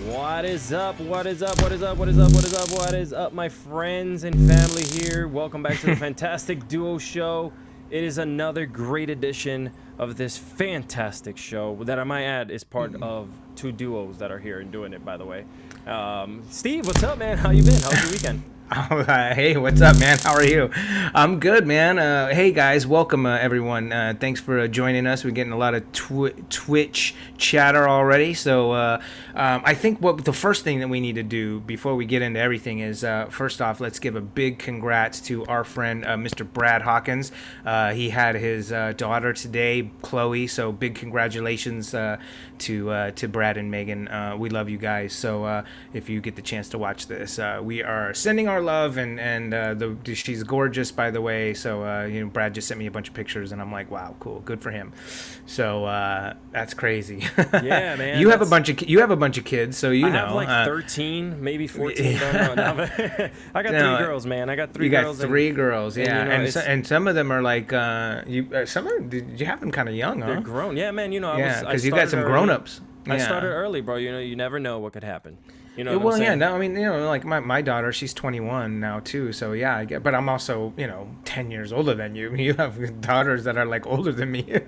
What is up? What is up? What is up? What is up? What is up? What is up, my friends and family here? Welcome back to the Fantastic Duo Show. It is another great edition of this fantastic show that I might add is part of two duos that are here and doing it, by the way. Steve, what's up, man? How you been? How was your weekend? Hey, what's up, man? How are you? I'm good, man. Hey, guys, welcome, everyone. Thanks for joining us. We're getting a lot of Twitch chatter already. So I think what the first thing that we need to do before we get into everything is, first off, let's give a big congrats to our friend, Mr. Brad Hawkins. He had his daughter today, Chloe. So big congratulations to Brad and Megan. We love you guys. So if you get the chance to watch this, we are sending our love, and she's gorgeous, by the way. So Brad just sent me a bunch of pictures, and I'm like, wow, cool, good for him. So that's crazy. Yeah, man. You have a bunch of kids, so I have like 13, maybe 14. Don't know. I got three girls, man. I got three girls. You got three girls, yeah. And some of them are like did you have them kind of young, huh? They're grown, yeah, man. Because you got some grown-ups. I started early, bro. You never know what could happen. You know yeah, what well, I'm saying? yeah, no, I mean, like my daughter, she's 21 now too, so yeah, I get, but I'm also, 10 years older than you. You have daughters that are like older than me.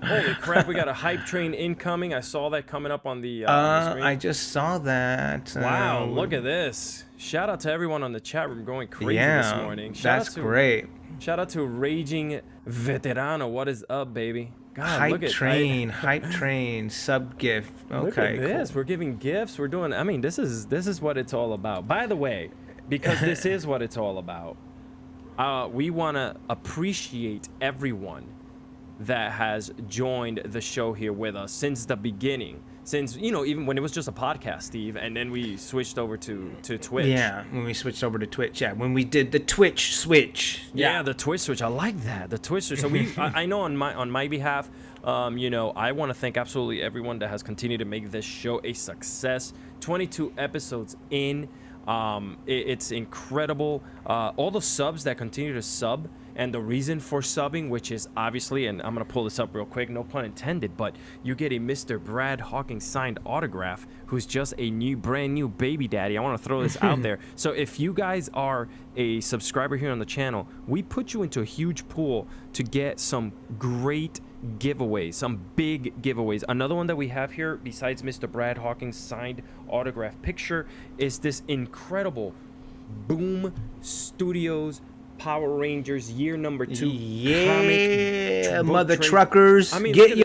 Holy crap, we got a hype train incoming. I saw that coming up on the screen. I just saw that. Wow, look at this. Shout out to everyone on the chat room going crazy this morning. That's great. Shout out to Raging Veterano. What is up, baby? God, hype train, sub gift. Okay, look at this. cool. We're giving gifts. We're doing. I mean, this is what it's all about. By the way, because this is what it's all about. We want to appreciate everyone that has joined the show here with us since the beginning. Since, even when it was just a podcast, Steve, and then we switched over to Twitch. Yeah, when we switched over to Twitch, yeah. When we did the Twitch switch. Yeah, the Twitch switch. I like that, the Twitch switch. So I know on my behalf, I want to thank absolutely everyone that has continued to make this show a success. 22 episodes in. It's incredible. All the subs that continue to sub. And the reason for subbing, which is obviously, and I'm going to pull this up real quick, no pun intended, but you get a Mr. Brad Hawkins signed autograph, who's just a brand new baby daddy. I want to throw this out there. So if you guys are a subscriber here on the channel, we put you into a huge pool to get some great giveaways, some big giveaways. Another one that we have here, besides Mr. Brad Hawkins signed autograph picture, is this incredible Boom Studios Power Rangers year number 2 comic mother trade. Truckers. I mean, get your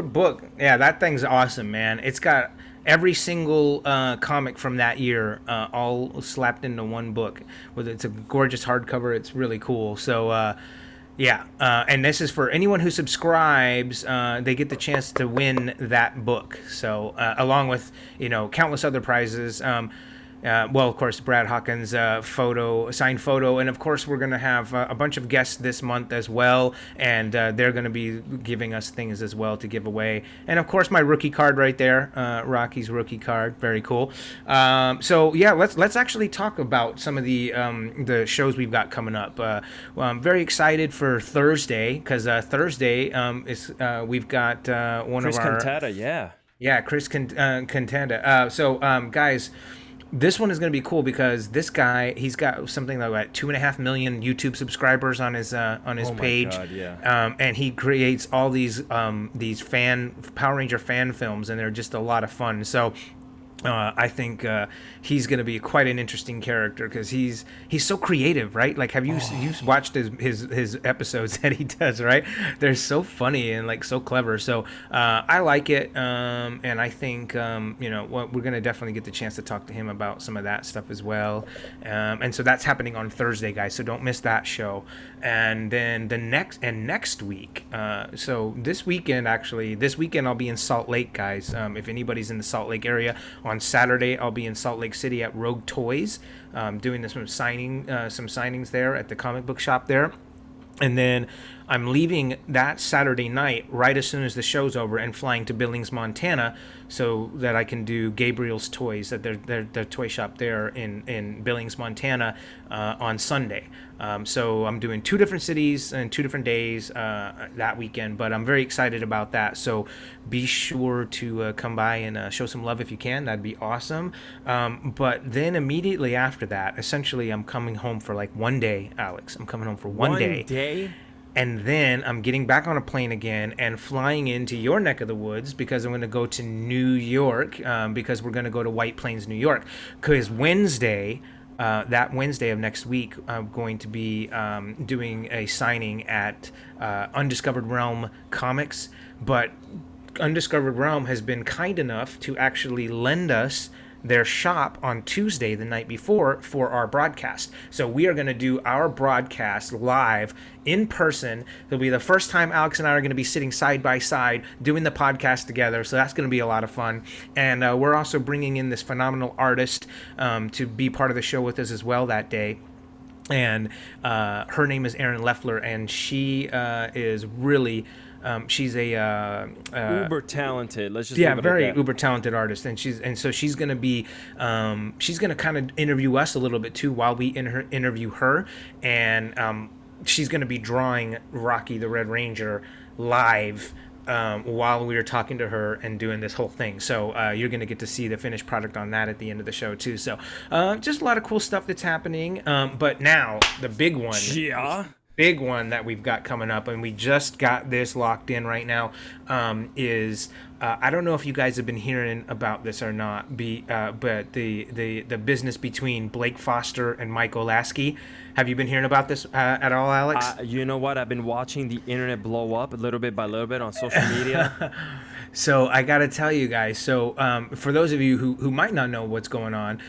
book. Yeah, that thing's awesome, man. It's got every single comic from that year all slapped into one book. It's a gorgeous hardcover. It's really cool. So and this is for anyone who subscribes. They get the chance to win that book. So along with countless other prizes. Of course, Brad Hawkins' signed photo, and of course we're going to have a bunch of guests this month as well, and they're going to be giving us things as well to give away. And of course, my rookie card right there, Rocky's rookie card, very cool. Let's actually talk about some of the shows we've got coming up. I'm very excited for Thursday because Thursday we've got one Chris of our Cantata, Chris Cantata. Guys. This one is going to be cool because this guy, he's got something like 2.5 million YouTube subscribers on his page. God, yeah. And he creates all these Power Ranger fan films, and they're just a lot of fun. So I think he's going to be quite an interesting character because he's so creative, right? Like, have you watched his episodes that he does, right? They're so funny and like so clever. So I like it, and I think we're going to definitely get the chance to talk to him about some of that stuff as well. And so that's happening on Thursday, guys. So don't miss that show. And then next week. So this weekend I'll be in Salt Lake, guys. If anybody's in the Salt Lake area. On Saturday, I'll be in Salt Lake City at Rogue Toys, doing some signings there at the comic book shop there. And then I'm leaving that Saturday night right as soon as the show's over and flying to Billings, Montana, so that I can do Gabriel's Toys at their toy shop there in Billings, Montana, on Sunday. So I'm doing 2 different cities and 2 different days that weekend, but I'm very excited about that. So be sure to come by and show some love if you can. That'd be awesome. But then immediately after that, essentially, I'm coming home for like 1 day, Alex. I'm coming home for one day. 1 day? And then I'm getting back on a plane again and flying into your neck of the woods because I'm going to go to New York because we're going to go to White Plains, New York. Because Wednesday, that Wednesday of next week, I'm going to be doing a signing at Undiscovered Realm Comics. But Undiscovered Realm has been kind enough to actually lend us their shop on Tuesday, the night before, for our broadcast. So we are going to do our broadcast live in person. It'll be the first time Alex and I are going to be sitting side by side doing the podcast together. So that's going to be a lot of fun. And we're also bringing in this phenomenal artist to be part of the show with us as well that day. And her name is Erin Leffler, and she is really... she's a uber talented. Let's just very uber talented artist, and so she's gonna be she's gonna kind of interview us a little bit too while we interview her, and she's gonna be drawing Rocky the Red Ranger live while we were talking to her and doing this whole thing. So you're going to get to see the finished product on that at the end of the show too. So just a lot of cool stuff that's happening. But now the big one. Yeah. Big one that we've got coming up, and we just got this locked in right now, is I don't know if you guys have been hearing about this or not, but the business between Blake Foster and Mike Olaskey. Have you been hearing about this at all, Alex? You know what? I've been watching the internet blow up little bit by little bit on social media. So I got to tell you guys, so for those of you who might not know what's going on,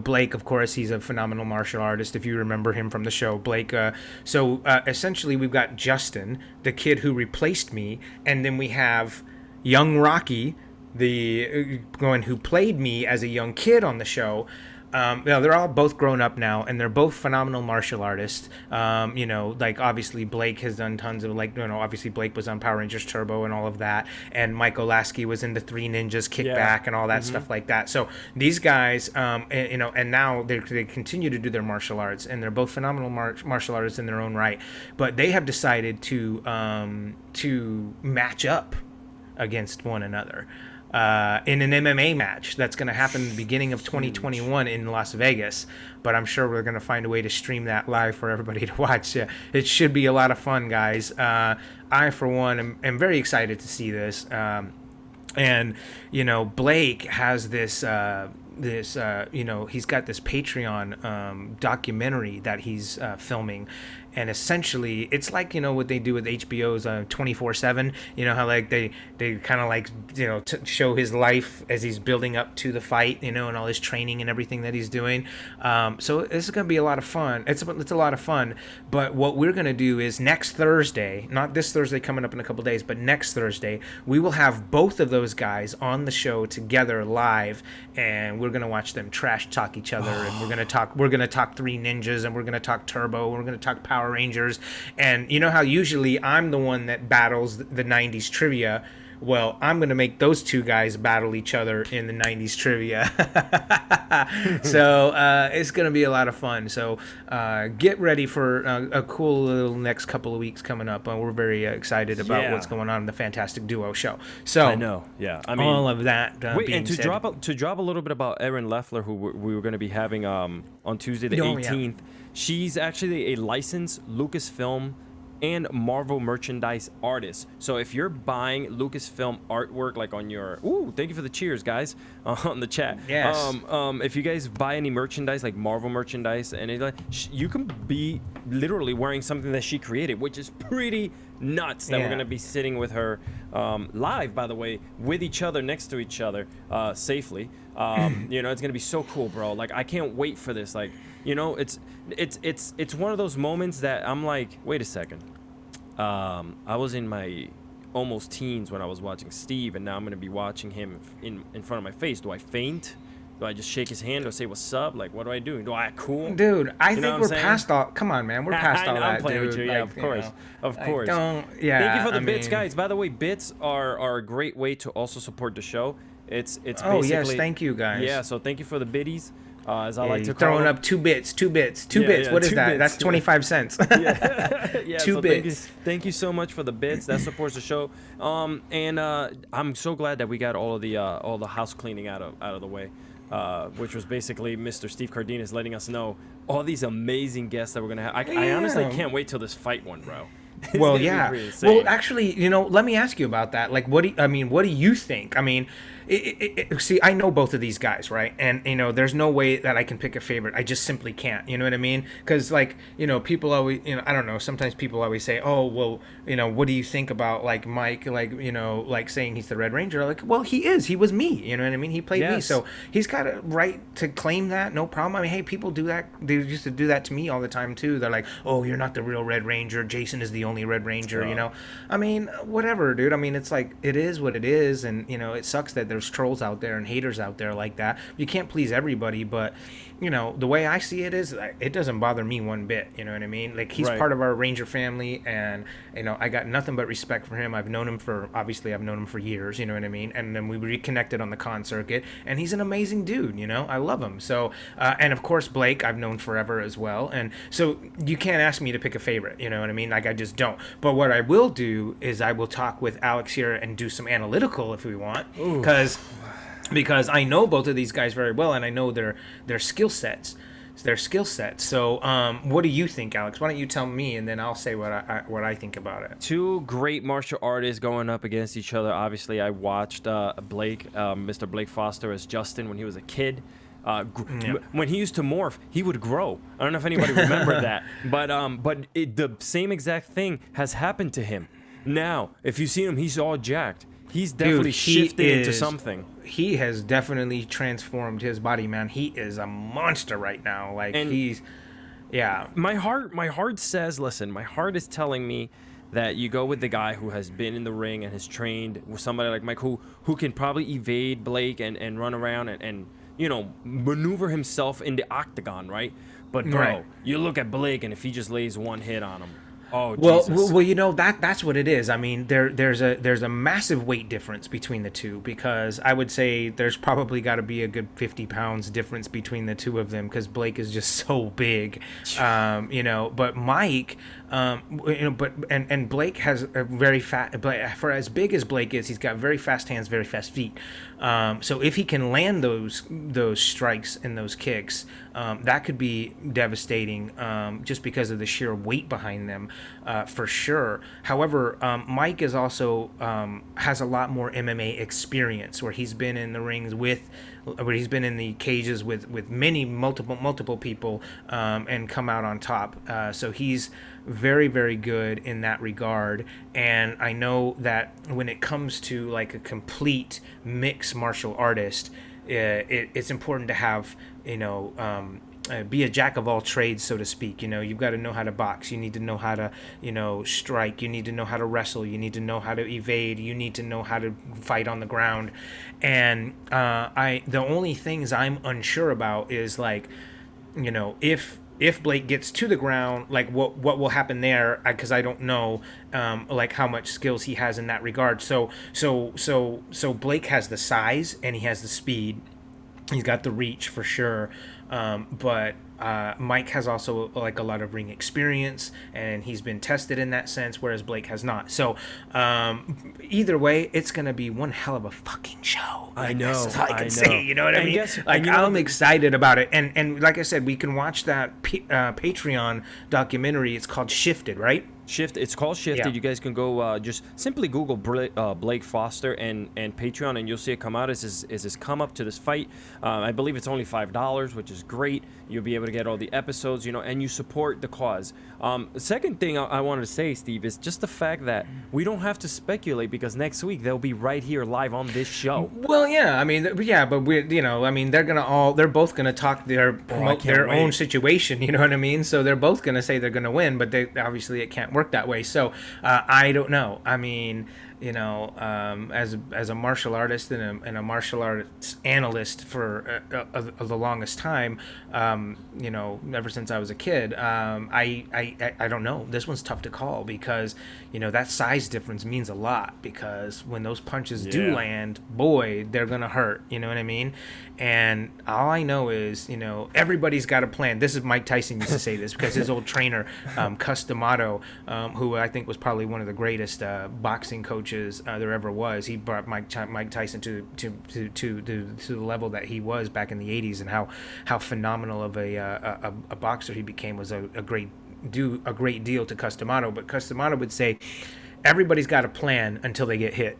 Blake, of course, he's a phenomenal martial artist, if you remember him from the show, Blake. Essentially, we've got Justin, the kid who replaced me, and then we have young Rocky, who played me as a young kid on the show. They're all both grown up now, and they're both phenomenal martial artists. Obviously Blake has done tons of obviously Blake was on Power Rangers Turbo and all of that, and Mike Olaskey was in the Three Ninjas Kickback and all that stuff like that. So these guys, and now they continue to do their martial arts, and they're both phenomenal martial artists in their own right. But they have decided to match up against one another. In an MMA match that's going to happen in the beginning of 2021 in Las Vegas, but I'm sure we're going to find a way to stream that live for everybody to watch. It should be a lot of fun, guys. I, for one, am very excited to see this. Blake has this... he's got this Patreon documentary that he's filming, and essentially it's like what they do with HBO's 24/7. How like they kind of like show his life as he's building up to the fight, and all his training and everything that he's doing. So this is gonna be a lot of fun. It's a lot of fun. But what we're gonna do is next Thursday, not this Thursday coming up in a couple days, but next Thursday, we will have both of those guys on the show together live, and we're gonna watch them trash talk each other, and we're gonna talk Three Ninjas, and we're gonna talk Turbo, and we're gonna talk Power Rangers. And you know how usually I'm the one that battles the 90s trivia. Well, I'm going to make those two guys battle each other in the 90s trivia. So it's going to be a lot of fun. So get ready for a cool little next couple of weeks coming up. We're very excited about what's going on in the Fantastic Duo show. So I know, yeah. I mean, all of that being and to said, drop a little bit about Erin Leffler, who we were going to be having on Tuesday the 18th. Yeah. She's actually a licensed Lucasfilm and Marvel merchandise artist. So if you're buying Lucasfilm artwork, like on your thank you for the cheers, guys, on the chat. Yes. If you guys buy any merchandise, like Marvel merchandise, and you can be literally wearing something that she created, which is pretty nuts. That we're gonna be sitting with her live, by the way, with each other, next to each other, safely. It's gonna be so cool, bro. Like, I can't wait for this. Like, it's one of those moments that I'm like, wait a second. I was in my almost teens when I was watching Steve, and now I'm gonna be watching him in front of my face. Do I faint? Do I just shake his hand or say what's up? Like, what do I do? Do I cool? Dude, I You know think what we're I'm past all. Come on, man, we're past all I'm that, playing dude. with you. Yeah, Like, of course, of course. Don't. Yeah. Thank you for the I bits, mean, guys. By the way, bits are a great way to also support the show. It's Oh basically yes, thank you guys. yeah. So thank you for the biddies, as I Yeah, like to you're call throwing them. up 2 bits, 2 bits, 2 Yeah, bits. yeah, What is 2 that? bits, That's yeah. 25 cents. Yeah, yeah. 2 So bits. thank you so much for the bits. That supports the show. And I'm so glad that we got all the house cleaning out of the way, which was basically Mr. Steve Cardenas letting us know all these amazing guests that we're gonna have. I honestly Yeah. can't wait till this fight one, bro. It's Well, gonna be yeah. pretty insane. Well, actually, let me ask you about that. Like, what do you think? I mean, see, I know both of these guys, right? And there's no way that I can pick a favorite. I just simply can't. You know what I mean? Because like, people always, I don't know. Sometimes people always say, oh, well, what do you think about like Mike? Like, like saying he's the Red Ranger. Like, well, he is. He was me. You know what I mean? He played me, Yes. so he's got a right to claim that. No problem. I mean, hey, people do that. They used to do that to me all the time too. They're like, oh, you're not the real Red Ranger. Jason is the only Red Ranger. I mean, whatever, dude. I mean, it's like, it is what it is, and it sucks that there's trolls out there and haters out there like that. You can't please everybody, but the way I see it is, it doesn't bother me one bit. You know what I mean? Like, he's Right. part of our Ranger family, and I got nothing but respect for him. I've known him for years. You know what I mean? And then we reconnected on the con circuit, and he's an amazing dude. I love him. So, and of course Blake, I've known forever as well. And so you can't ask me to pick a favorite. You know what I mean? Like, I just don't. But what I will do is I will talk with Alex here and do some analytical if we want, because I know both of these guys very well, and I know their skill sets. So, what do you think, Alex? Why don't you tell me, and then I'll say what I think about it. Two great martial artists going up against each other. Obviously, I watched Blake, Mr. Blake Foster as Justin when he was a kid. When he used to morph, he would grow. I don't know if anybody remembered that, but the same exact thing has happened to him. Now, if you see him, he's all jacked. He's definitely shifted into something. He has definitely transformed his body, man. He is a monster right now. Like, and yeah. My heart says, listen, my heart is telling me that you go with the guy who has been in the ring and has trained with somebody like Mike, who can probably evade Blake and run around and maneuver himself in the octagon, right? But bro, Right. you look at Blake, and if he just lays one hit on him, oh Well, Jesus. that's what it is. I mean, there's a massive weight difference between the two, because I would say there's probably got to be a good 50 pounds difference between the two of them, because Blake is just so big, But Mike, and Blake has a very fast. For as big as Blake is, he's got very fast hands, very fast feet. So if he can land those strikes and those kicks, that could be devastating, just because of the sheer weight behind them, for sure. However, Mike is also has a lot more MMA experience, where he's been in the rings where he's been in the cages with multiple people, and come out on top. So he's very, very good in that regard. And I know that when it comes to like a complete mixed martial artist, it's important to have, be a jack of all trades, so to speak. You've got to know how to box. You need to know how to, strike. You need to know how to wrestle. You need to know how to evade. You need to know how to fight on the ground. And the only things I'm unsure about is, like, if Blake gets to the ground, like what will happen there, because I don't know, like how much skills he has in that regard. So Blake has the size and he has the speed. He's got the reach for sure, but Mike has also like a lot of ring experience, and he's been tested in that sense, whereas Blake has not. So either way, it's gonna be one hell of a fucking show. I know. That's all I can say. You know what I mean? Guess, I'm excited about it, and like I said, we can watch that Patreon documentary. It's called Shifted, right? It's called Shifted. Yeah. You guys can go just simply Google Blake Foster and Patreon, and you'll see it come out as his come up to this fight. I believe it's only $5, which is great. You'll be able to get all the episodes, and you support the cause. The second thing I wanted to say, Steve, is just the fact that we don't have to speculate, because next week they'll be right here live on this show. Well, yeah, I mean, but they're both gonna promote their own situation. You know what I mean? So they're both gonna say they're gonna win, but obviously it can't work that way. So I don't know. I mean, as a martial artist and a martial arts analyst for the longest time, ever since I was a kid, I don't know. This one's tough to call because, that size difference means a lot, because when those punches do land, boy, they're going to hurt. You know what I mean? And all I know is, everybody's got a plan. This is Mike Tyson used to say this because his old trainer, Cus D'Amato, who I think was probably one of the greatest boxing coaches there ever was. He brought Mike Tyson to the level that he was back in the 80s, and how phenomenal of a boxer he became was a great deal to Cus D'Amato. But Cus D'Amato would say, everybody's got a plan until they get hit.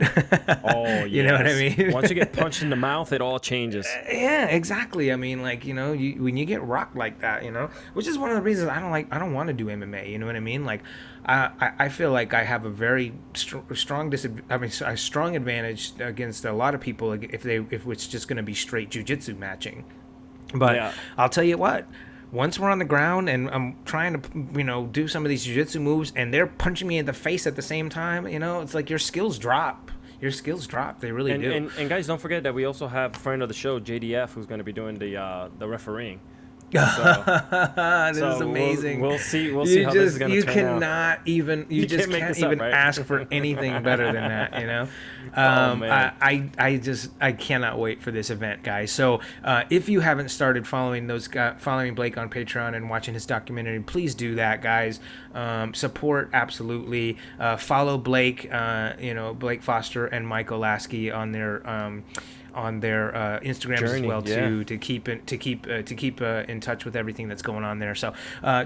Oh, you know what I mean? Once you get punched in the mouth, it all changes. Yeah, exactly. I mean, like, when you get rocked like that, which is one of the reasons I don't want to do MMA. You know what I mean? Like, I feel like I have a very strong advantage against a lot of people if it's just going to be straight jiu-jitsu matching. But I'll tell you what. Once we're on the ground and I'm trying to, do some of these jiu-jitsu moves and they're punching me in the face at the same time, it's like your skills drop. They really do. And guys, don't forget that we also have a friend of the show, JDF, who's going to be doing the refereeing. This is amazing. We'll see how this is going to turn out. You just can't even ask for anything better than that, I cannot wait for this event, guys. So if you haven't started following Blake on Patreon and watching his documentary, please do that, guys. Support, absolutely. Follow Blake, Blake Foster and Mike Olaskey on their Instagrams as well too, to keep in touch with everything that's going on there. So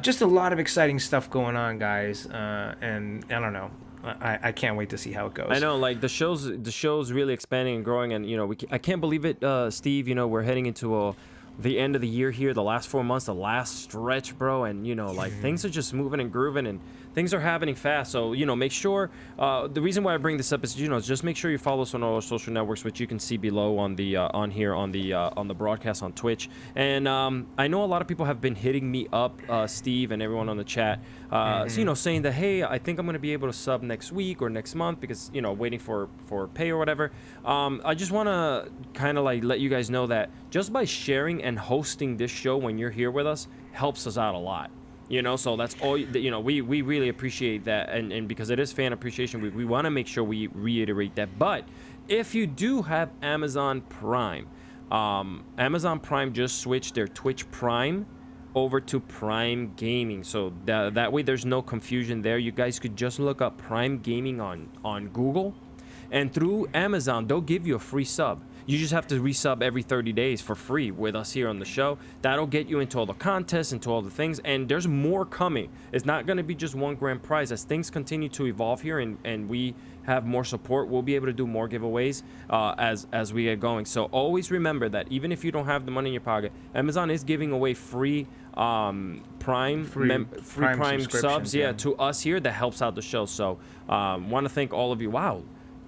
just a lot of exciting stuff going on, guys, and I don't know. I can't wait to see how it goes. I know, like the show's really expanding and growing, and I can't believe it, Steve. We're heading into the end of the year here, the last 4 months, the last stretch, bro, and things are just moving and grooving, and things are happening fast. So make sure, the reason why I bring this up is just make sure you follow us on all our social networks, which you can see below on the on the broadcast on Twitch. And I know a lot of people have been hitting me up, Steve and everyone on the chat, saying that, hey, I think I'm going to be able to sub next week or next month because waiting for pay or whatever. I just want to kind of like let you guys know that just by sharing and hosting this show when you're here with us helps us out a lot. So that's all, we really appreciate that. And because it is fan appreciation, we want to make sure we reiterate that. But if you do have Amazon Prime just switched their Twitch Prime over to Prime Gaming. So that way there's no confusion there. You guys could just look up Prime Gaming on Google. And through Amazon, they'll give you a free sub. You just have to resub every 30 days for free with us here on the show. That'll get you into all the contests, into all the things, and there's more coming. It's not going to be just one grand prize. As things continue to evolve here and we have more support, we'll be able to do more giveaways as we get going. So always remember that even if you don't have the money in your pocket, Amazon is giving away free Prime subs to us here. That helps out the show. So want to thank all of you. Wow.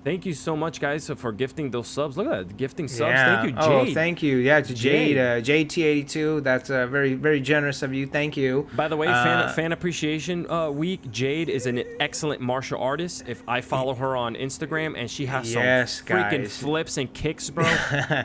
Thank you so much, guys, for gifting those subs. Look at that, gifting subs. Yeah. Thank you, Jade. Oh, thank you. Yeah, to Jade, JT82. That's very, very generous of you. Thank you. By the way, fan appreciation week. Jade is an excellent martial artist. If I follow her on Instagram, and she has some freaking flips and kicks, bro.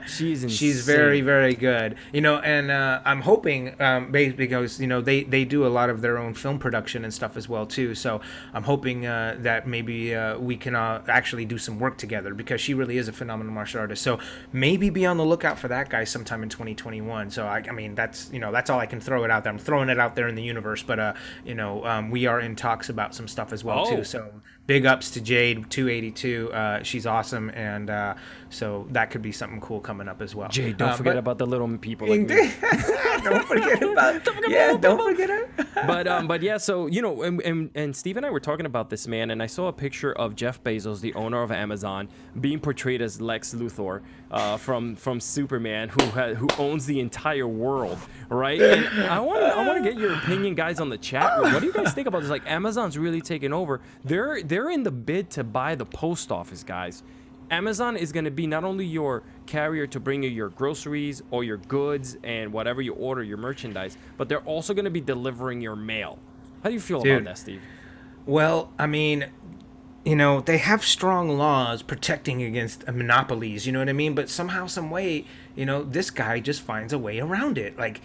She's insane. She's very, very good. And I'm hoping, because they do a lot of their own film production and stuff as well too. So I'm hoping that maybe we can actually do some work together, because she really is a phenomenal martial artist. So maybe be on the lookout for that, guys, sometime in 2021. So I mean that's all I can throw it out there. I'm throwing it out there in the universe, but we are in talks about some stuff as well too. So big ups to Jade 282. She's awesome, and so that could be something cool coming up as well. Jade, don't forget about the little people like me. Don't forget about don't forget her. But yeah, so and Steve and I were talking about this, man, and I saw a picture of Jeff Bezos, the owner of Amazon, being portrayed as Lex Luthor from Superman, who owns the entire world, right? And I want to get your opinion, guys, on the chat room. What do you guys think about this? Like, Amazon's really taking over. They're in the bid to buy the post office, guys. Amazon is going to be not only your carrier to bring you your groceries or your goods and whatever you order, your merchandise, but they're also going to be delivering your mail. How do you feel about that, Steve? Well, I mean, they have strong laws protecting against monopolies, you know what I mean? But somehow, some way, this guy just finds a way around it. Like,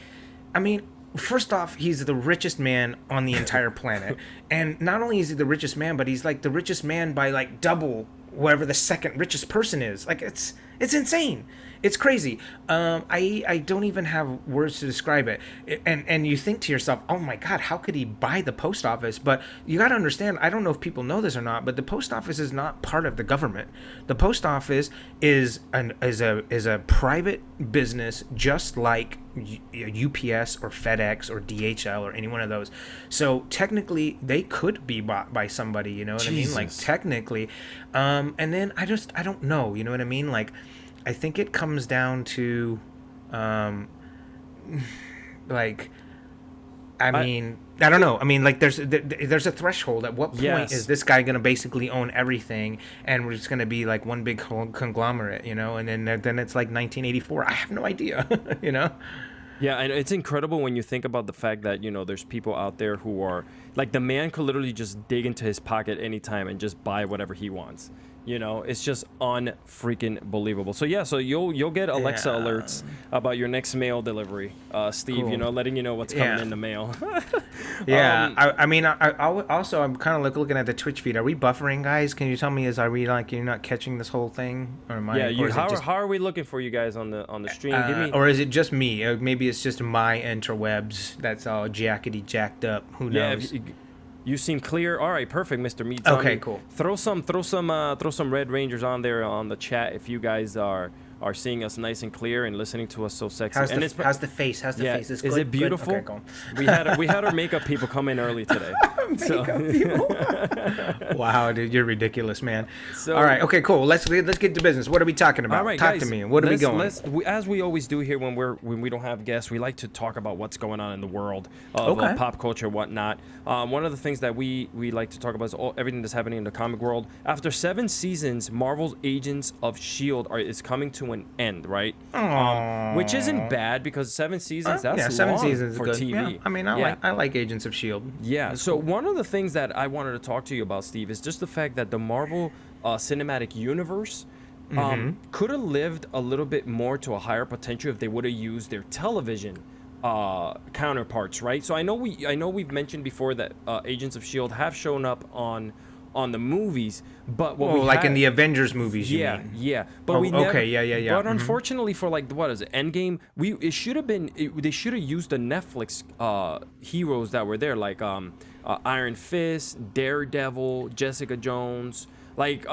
I mean, first off, he's the richest man on the entire planet. And not only is he the richest man, but he's like the richest man by like double whoever the second richest person is. Like, it's insane. It's crazy. I don't even have words to describe it. And you think to yourself, oh my God, how could he buy the post office? But you got to understand, I don't know if people know this or not, but the post office is not part of the government. The post office is a private business, just like UPS or FedEx or DHL or any one of those. So technically, they could be bought by somebody. You know what I mean? Like, technically. And then I don't know. You know what I mean? Like, I think it comes down to, like, I don't know. I mean, like, there's a threshold. At what point is this guy going to basically own everything, and we're just going to be like one big conglomerate, And then it's like 1984. I have no idea, Yeah, and it's incredible when you think about the fact that, there's people out there who are, like, the man could literally just dig into his pocket anytime and just buy whatever he wants. It's just unfreaking believable. So yeah, so you'll get Alexa alerts about your next mail delivery, Steve. Cool. Letting you know what's coming in the mail. Yeah, I'm kind of like looking at the Twitch feed. Are we buffering, guys? Can you tell me? Are we like you're not catching this whole thing, or am I? Yeah, how are we looking for you guys on the stream? Or is it just me? Maybe it's just my interwebs that's all jackety jacked up. Who knows? Yeah, you seem clear. All right, perfect, Mr. Meat. Okay, cool. Throw some Red Rangers on there on the chat if you guys are seeing us nice and clear and listening to us so sexy. How's the face? How's the face? Is it beautiful? Okay, cool. We had our makeup people come in early today. People. Wow, dude, you're ridiculous, man. So, all right, okay, cool. Let's get to business. What are we talking about? All right, Talk guys, to me. What are we going? As we always do here when we don't have guests, we like to talk about what's going on in the world of pop culture, whatnot. One of the things that we like to talk about is everything that's happening in the comic world. After 7 seasons, Marvel's Agents of S.H.I.E.L.D. is coming to an end, right? Which isn't bad because 7 seasons, that's 7 long seasons for good. TV. Yeah, I mean, I like Agents of S.H.I.E.L.D. Yeah, that's so cool. One of the things that I wanted to talk to you about, Steve, is just the fact that the Marvel Cinematic Universe could have lived a little bit more to a higher potential if they would have used their television counterparts, right? So I know we've mentioned before that Agents of S.H.I.E.L.D. have shown up on the movies, but in the Avengers movies, you mean? Yeah. But we never, yeah. But unfortunately for what is it, Endgame, they should have used the Netflix heroes that were there, like Iron Fist, Daredevil, Jessica Jones, like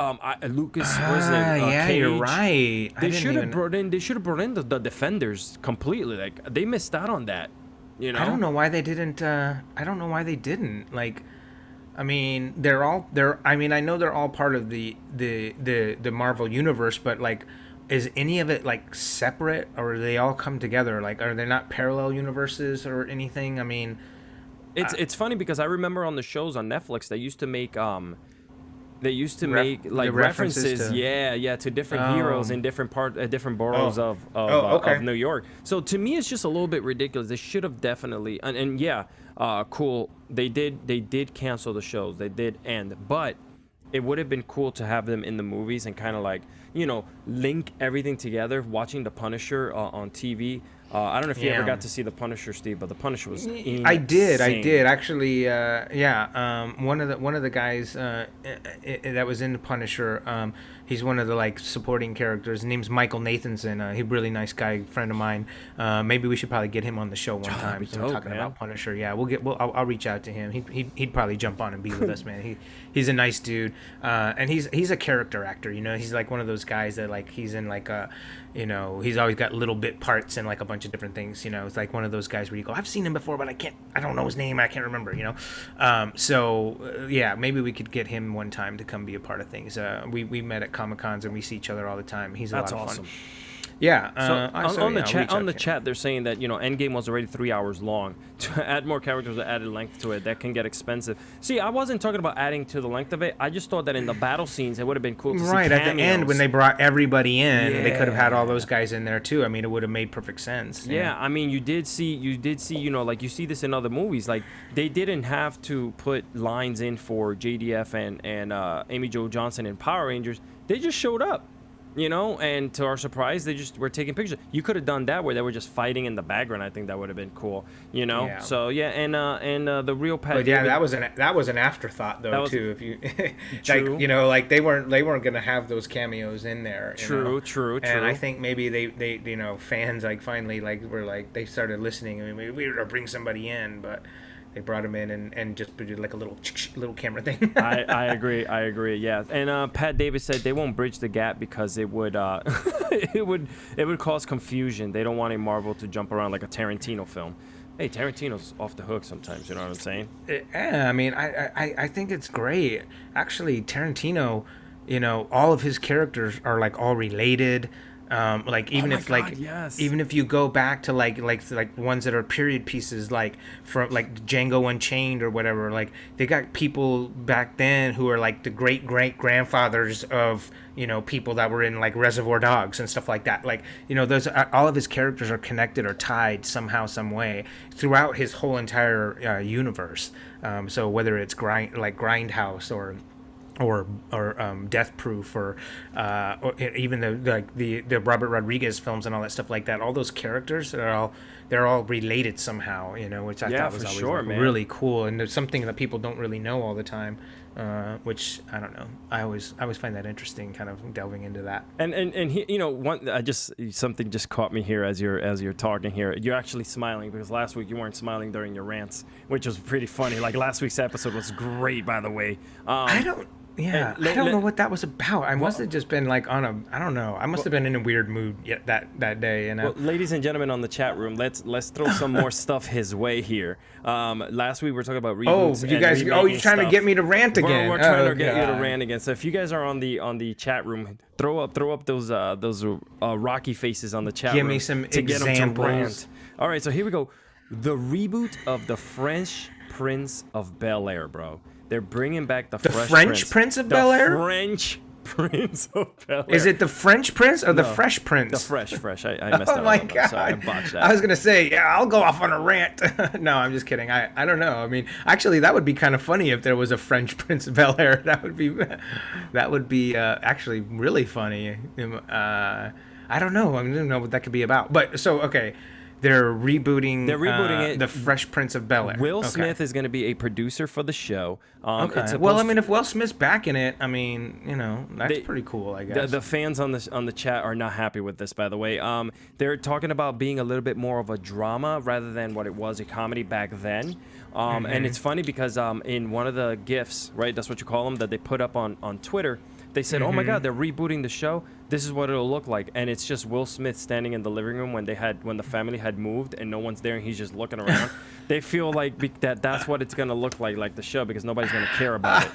Lucas. Cage. You're right. They should have brought in the Defenders completely. Like, they missed out on that. I don't know why they didn't. Like, I mean, I know they're all part of the Marvel universe, but like, is any of it like separate, or do they all come together? Like, are they not parallel universes or anything? I mean, it's funny because I remember on the shows on Netflix they used to make like references to different heroes in different boroughs of New York. So to me, it's just a little bit ridiculous. They should have definitely cool. They did cancel the shows. They did end, but it would have been cool to have them in the movies and kind of like link everything together. Watching The Punisher on TV. I don't know if you ever got to see The Punisher, Steve, but The Punisher was insane. I did actually. One of the guys that was in The Punisher. He's one of the like supporting characters. His name's Michael Nathanson. He's a really nice guy, friend of mine. Maybe we should probably get him on the show one time. So we're talking about Punisher. Yeah, I'll reach out to him. He'd probably jump on and be with us, man. He's a nice dude, and he's a character actor. He's like one of those guys that like he's in like a. He's always got little bit parts in like a bunch of different things. It's like one of those guys where you go, I've seen him before, but I don't know his name. I can't remember. Maybe we could get him one time to come be a part of things. We met at Comic Cons and we see each other all the time. He's a lot of fun. Yeah. On the chat, they're saying that Endgame was already 3 hours long. To add more characters, or added length to it, that can get expensive. See, I wasn't talking about adding to the length of it. I just thought that in the battle scenes, it would have been cool to see cameos. Right at the end when they brought everybody in, they could have had all those guys in there too. I mean, it would have made perfect sense. Yeah, I mean, you did see, like you see this in other movies. Like they didn't have to put lines in for JDF and Amy Jo Johnson in Power Rangers. They just showed up. And to our surprise, they just were taking pictures. You could have done that where they were just fighting in the background. I think that would have been cool. Yeah. So yeah, and the real Pat. But yeah, that was an afterthought though too. If you true. like they weren't gonna have those cameos in there. True. And I think maybe they fans finally were they started listening. I mean, we were to bring somebody in, but they brought him in and just did like a little camera thing. I agree. Yeah. And Pat Davis said they won't bridge the gap because it would it would cause confusion. They don't want a Marvel to jump around like a Tarantino film. Hey, Tarantino's off the hook sometimes. You know what I'm saying? Yeah. I mean, I think it's great. Actually, Tarantino, all of his characters are all related. Even if you go back to like ones that are period pieces, like from Django Unchained or whatever, they got people back then who are the great grandfathers of people that were in Reservoir Dogs and stuff like that. Those all of his characters are connected or tied somehow, some way throughout his whole entire universe. So whether it's Grindhouse or Death Proof or even the Robert Rodriguez films and all that stuff like that, all those characters they're all related somehow, which I thought was always really cool, and there's something that people don't really know all the time, which I don't know. I always find that interesting, kind of delving into that. And he, something just caught me here as you're talking here. You're actually smiling because last week you weren't smiling during your rants, which was pretty funny. Last week's episode was great, by the way. I don't know what that was about. I must have just been I don't know. I must have been in a weird mood that day. Well, ladies and gentlemen on the chat room, let's throw some more stuff his way here. Last week we were talking about reboots. You're trying to get me to rant again. We're trying to get you to rant again. So if you guys are on the chat room, throw up those rocky faces on the chat room. Give me some to examples. Get them to rant. All right, so here we go. The reboot of the Fresh Prince of Bel-Air, bro. They're bringing back the French Prince of Bel-Air? The French Prince of Bel-Air. Is it the French Prince or the Fresh Prince? The Fresh. I messed up. Oh my God. Sorry, I botched that. I was going to say, yeah, I'll go off on a rant. No, I'm just kidding. I don't know. I mean, actually, that would be kind of funny if there was a French Prince of Bel-Air. That would be actually really funny. I don't know. I don't know what that could be about. But so, okay. They're rebooting it. The Fresh Prince of Bel-Air. Will Smith is going to be a producer for the show. Okay. Well, I mean, if Will Smith's back in it, I mean, that's pretty cool, I guess. The fans on the chat are not happy with this, by the way. They're talking about being a little bit more of a drama rather than what it was, a comedy back then. And it's funny because in one of the GIFs, right, that's what you call them, that they put up on Twitter, they said, oh my God, they're rebooting the show. This is what it'll look like. And it's just Will Smith standing in the living room when the family had moved and no one's there and he's just looking around. They feel like that's what it's going to look like the show, because nobody's going to care about it.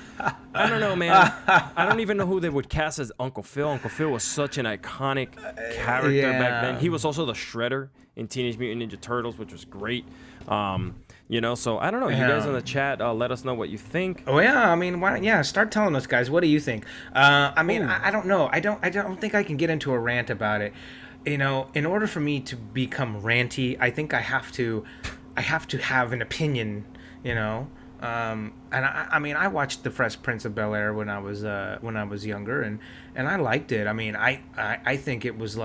I don't know, man. I don't even know who they would cast as Uncle Phil. Uncle Phil was such an iconic character back then. He was also the Shredder in Teenage Mutant Ninja Turtles, which was great. So I don't know. You guys in the chat, let us know what you think. Oh yeah, I mean, start telling us, guys. What do you think? I mean, I don't know. I don't think I can get into a rant about it. In order for me to become ranty, I think I have to have an opinion. And I mean, I watched The Fresh Prince of Bel-Air when I was younger, and I liked it. I mean, I think it was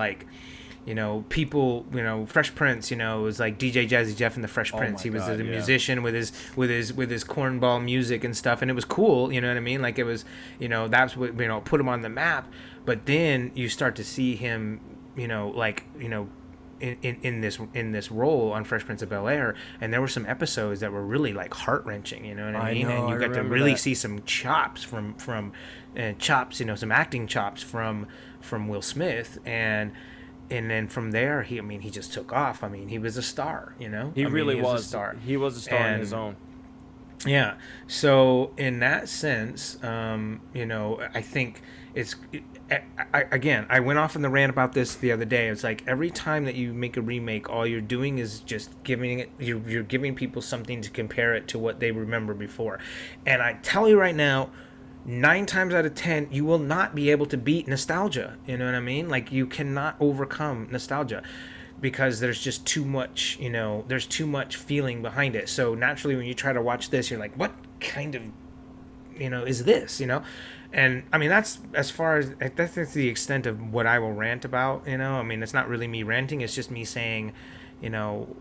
people, Fresh Prince, was like DJ Jazzy Jeff and the Fresh Prince. He was a musician with his cornball music and stuff, and it was cool. You know what I mean? It was, that's what put him on the map. But then you start to see him, in this role on Fresh Prince of Bel-Air, and there were some episodes that were really heart wrenching. You know what I mean? And you got to really see some chops from some acting chops from Will Smith and then from there, he just took off. I mean, he was a star, He really was a star. He was a star on his own. Yeah. So in that sense, I think it's again. I went off on the rant about this the other day. It's like every time that you make a remake, all you're doing is just giving it. You're giving people something to compare it to what they remember before. And I tell you right now, 9 times out of 10, you will not be able to beat nostalgia. You know what I mean? Like you cannot overcome nostalgia because there's just too much, there's too much feeling behind it. So naturally, when you try to watch this, you're like, what kind of, is this, And I mean, that's as far as that's the extent of what I will rant about. I mean, it's not really me ranting. It's just me saying, you know,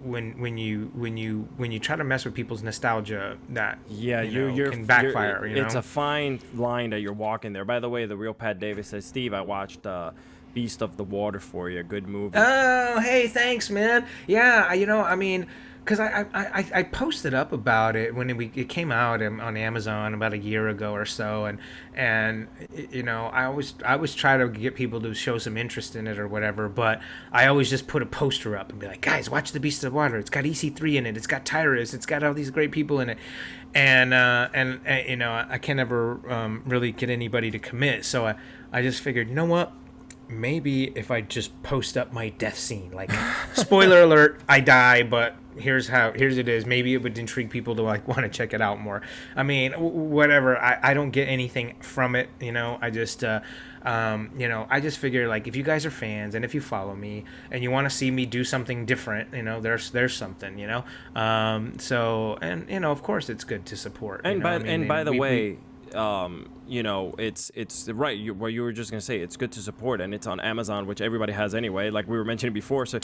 when you try to mess with people's nostalgia, that you're can backfire. It's a fine line that you're walking there. By the way, the real Pat Davis says, Steve, I watched Beast of the Water for you. Good movie. Oh, hey, thanks, man. Yeah, I mean, because I posted up about it when it came out on Amazon about a year ago or so, and I always try to get people to show some interest in it or whatever, but I always just put a poster up and be like, guys, watch The Beast of the Water. It's got EC3 in it. It's got Tyrus. It's got all these great people in it, and I can never really get anybody to commit, so I just figured, you know what? Maybe if I just post up my death scene, like spoiler alert, I die, but here's it is. Maybe it would intrigue people to like want to check it out more. I mean, whatever. I don't get anything from it, I just I just figure like if you guys are fans and if you follow me and you want to see me do something different, there's something, so and of course it's good to support. And by the way, it's right. What you were just gonna say, it's good to support, and it's on Amazon, which everybody has anyway. Like we were mentioning before, so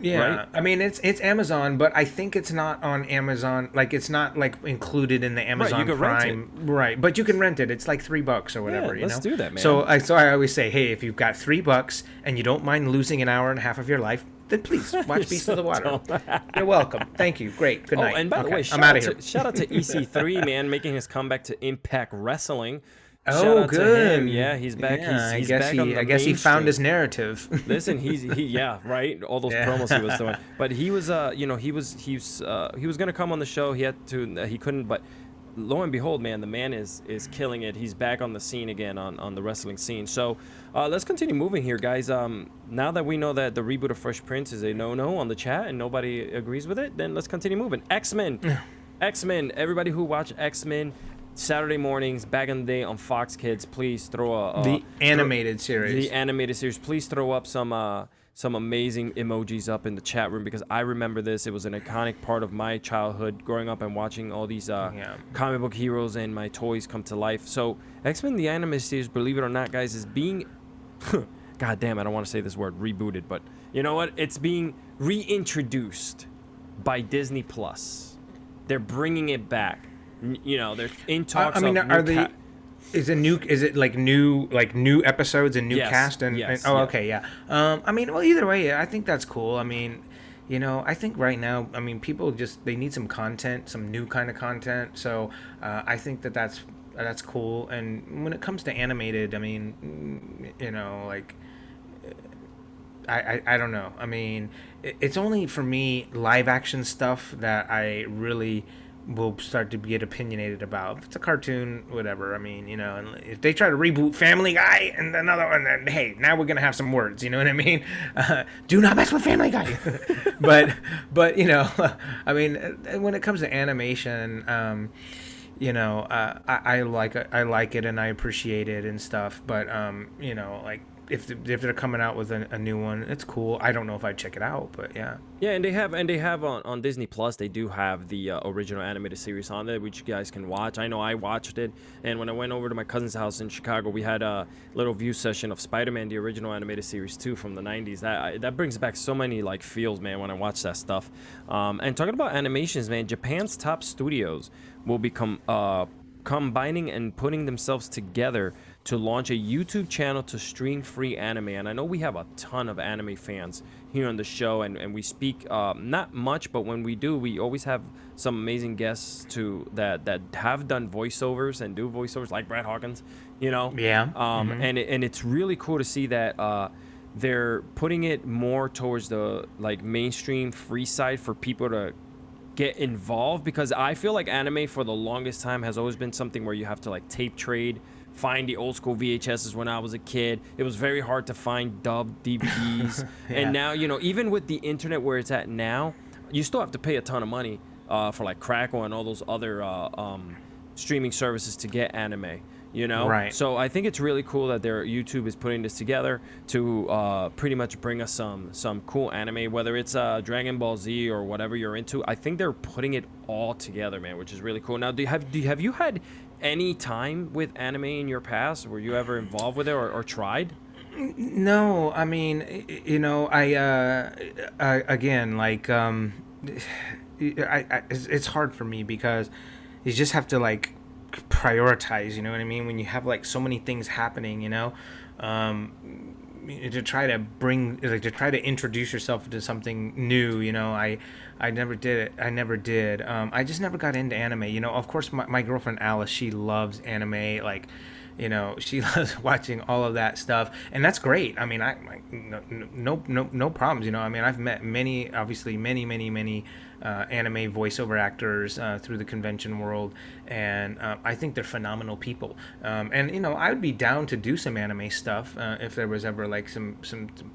Yeah, right? I mean it's Amazon, but I think it's not on Amazon. Like it's not like included in the Amazon you can Prime, rent right? But you can rent it. It's like $3 or whatever. Let's do that, man. So I always say, hey, if you've got $3 and you don't mind losing an hour and a half of your life, then please watch Beast of the Water. You're welcome. Thank you. Great. Good night. And by the way, I'm out of here. Shout out to EC3, man, making his comeback to Impact Wrestling. Oh, Shout out good. to him. Yeah, he's back. Yeah, he's back on the I guess he found mainstream. his narrative. Listen, yeah, right. All those promos he was doing, but he was he was gonna come on the show. He had to, he couldn't. But lo and behold, man, the man is killing it. He's back on the scene again on the wrestling scene. So let's continue moving here, guys. Now that we know that the reboot of Fresh Prince is a no on the chat and nobody agrees with it, then let's continue moving. X-Men. Everybody who watched X-Men Saturday mornings back in the day on Fox Kids, please throw the animated series. The animated series. Please throw up some amazing emojis up in the chat room because I remember this. It was an iconic part of my childhood, growing up and watching all these comic book heroes and my toys come to life. So X-Men the animated series, believe it or not, guys, is being God damn, I don't want to say this word, rebooted, but you know what? It's being reintroduced by Disney Plus. They're bringing it back. They're in talks. I mean, is it like new episodes and new cast and okay, yeah. I mean, well, either way, I think that's cool. I mean, I think right now, I mean, people they need some content, some new kind of content. So I think that's cool. And when it comes to animated, I mean, like I don't know. I mean, it's only for me live action stuff that I really will start to get opinionated about. If it's a cartoon, whatever. I mean, and if they try to reboot Family Guy and another one, then hey, now we're gonna have some words. You know what I mean? Do not mess with Family Guy. but I mean, when it comes to animation, I like it and I appreciate it and stuff. But like if they're coming out with a new one, it's cool. I don't know if I'd check it out, but yeah. Yeah, and they have on Disney Plus, they do have the original animated series on there, which you guys can watch. I know I watched it, and when I went over to my cousin's house in Chicago, we had a little view session of Spider-Man, the original animated series too, from the 90s. That brings back so many like feels, man, when I watch that stuff. And talking about animations, man, Japan's top studios will become combining and putting themselves together to launch a YouTube channel to stream free anime. And I know we have a ton of anime fans here on the show, and we speak not much, but when we do, we always have some amazing guests that have done voiceovers and do voiceovers, like Brad Hawkins, Yeah. And it's really cool to see that they're putting it more towards the like mainstream free side for people to get involved, because I feel like anime for the longest time has always been something where you have to like tape trade, find the old school VHSs. When I was a kid, it was very hard to find dubbed DVDs. And now, you know, even with the internet where it's at now, you still have to pay a ton of money for like Crackle and all those other streaming services to get anime. You know, right? So I think it's really cool that YouTube is putting this together to pretty much bring us some cool anime, whether it's Dragon Ball Z or whatever you're into. I think they're putting it all together, man, which is really cool. Now, have you had any time with anime in your past? Were you ever involved with it or tried? No, I mean, you know, I again, like, it's hard for me because you just have to like prioritize, you know what I mean, when you have like so many things happening, you know, to try to introduce yourself to something new, you know. I never did it. I just never got into anime, you know. Of course, my girlfriend Alice, she loves anime, like, you know, she loves watching all of that stuff, and that's great. I mean, no problems, you know. I mean, I've met many anime voiceover actors through the convention world, and I think they're phenomenal people. And you know, I would be down to do some anime stuff if there was ever like some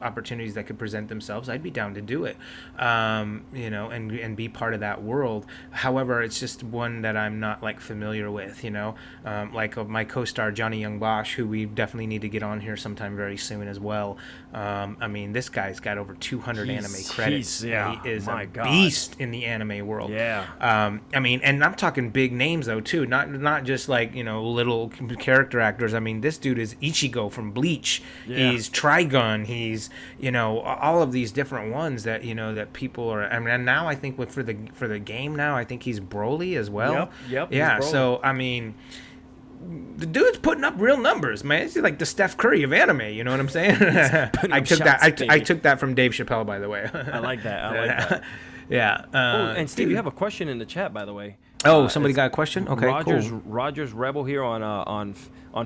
opportunities that could present themselves. I'd be down to do it, you know, and be part of that world. However, it's just one that I'm not like familiar with, you know. Like my co-star Johnny Young Bosch, who we definitely need to get on here sometime very soon as well. I mean, this guy's got over 200 anime credits. He is a beast in the anime world. Yeah. I mean, and I'm talking big names though too, not just like, you know, little character actors. I mean, this dude is Ichigo from Bleach. Yeah. He's Trigun. He's, you know, all of these different ones that, you know, that people are. I mean, and now I think for the game now, I think he's Broly as well. Yep. Yeah. So I mean, the dude's putting up real numbers, man. It's like the Steph Curry of anime. You know what I'm saying? I took that from Dave Chappelle, by the way. I like that. Yeah. And Steve, you have a question in the chat, by the way. Oh, somebody got a question? Okay, cool. Rogers Rebel here on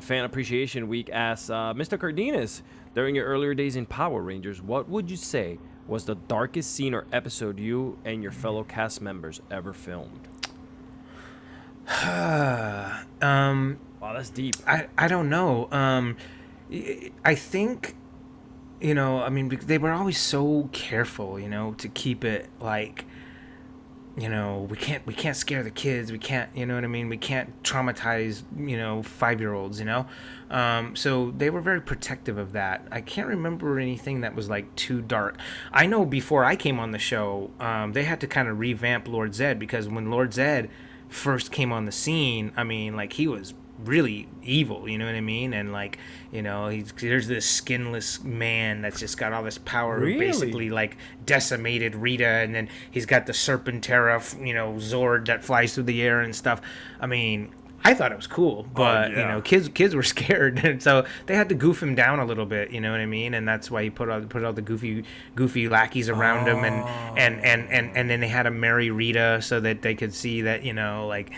Fan Appreciation Week asks, Mr. Cardenas, during your earlier days in Power Rangers, what would you say was the darkest scene or episode you and your fellow cast members ever filmed? Wow, that's deep. I don't know. I think, you know, I mean, they were always so careful, you know, to keep it like, you know, we can't scare the kids. We can't, you know what I mean? We can't traumatize, you know, 5-year-olds, you know? So they were very protective of that. I can't remember anything that was like too dark. I know before I came on the show, they had to kind of revamp Lord Zed, because when Lord Zed first came on the scene, I mean, like, he was really evil, you know what I mean? And like, you know, there's this skinless man that's just got all this power, who basically like decimated Rita, and then he's got the Serpentera, you know, Zord that flies through the air and stuff. I mean, I thought it was cool, but you know, kids were scared, and so they had to goof him down a little bit, you know what I mean? And that's why he put all the goofy lackeys around him, and then they had him marry Rita so that they could see that, you know, like,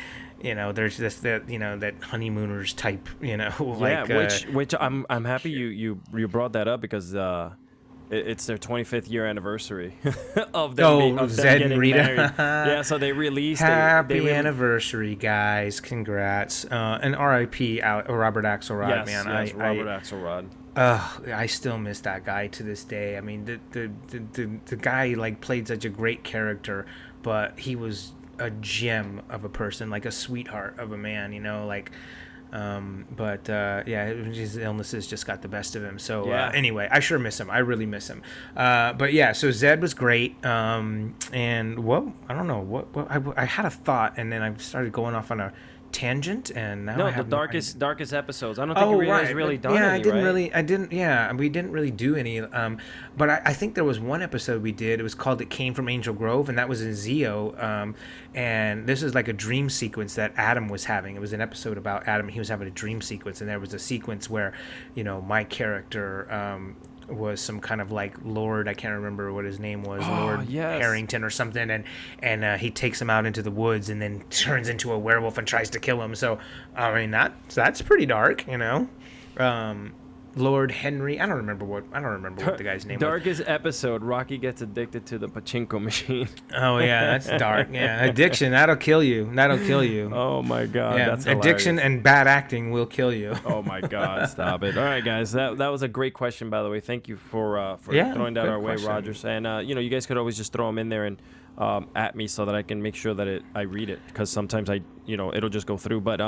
you know, there's this, that, you know, that honeymooners type, you know, like, which I'm happy you brought that up, because it's their 25th year anniversry of them, Zed getting and Rita. married. Yeah, so they released happy anniversary, guys! Congrats, and R.I.P. Robert Axelrod, man. Yes, Robert Axelrod. I still miss that guy to this day. I mean, the guy like played such a great character, but he was a gem of a person, like a sweetheart of a man, you know, like, yeah, his illnesses just got the best of him. So anyway, I sure miss him. I really miss him. But yeah, so Zed was great. And I don't know I had a thought, and then I started going off on a tangent, and now the darkest episodes. I don't think you guys really done any, we didn't really do any, but I think there was one episode we did. It was called It Came from Angel Grove, and that was in Zeo, and this is like a dream sequence that Adam was having. It was an episode about Adam. He was having a dream sequence, and there was a sequence where, you know, my character was some kind of like Lord, I can't remember what his name was, Harrington or something, and he takes him out into the woods and then turns into a werewolf and tries to kill him. So I mean, that's pretty dark, you know. Lord Henry. I don't remember what the guy's name was. Darkest episode, Rocky gets addicted to the pachinko machine. Oh yeah, that's dark. Yeah, addiction, that'll kill you. Oh my god, yeah, that's addiction hilarious. and bad acting will kill you. Oh my god, stop it. All right, guys, that was a great question, by the way. Thank you for throwing that our way, Rogers. And you guys could always just throw them in there and at me so that I can make sure that I read it, because sometimes it'll just go through. But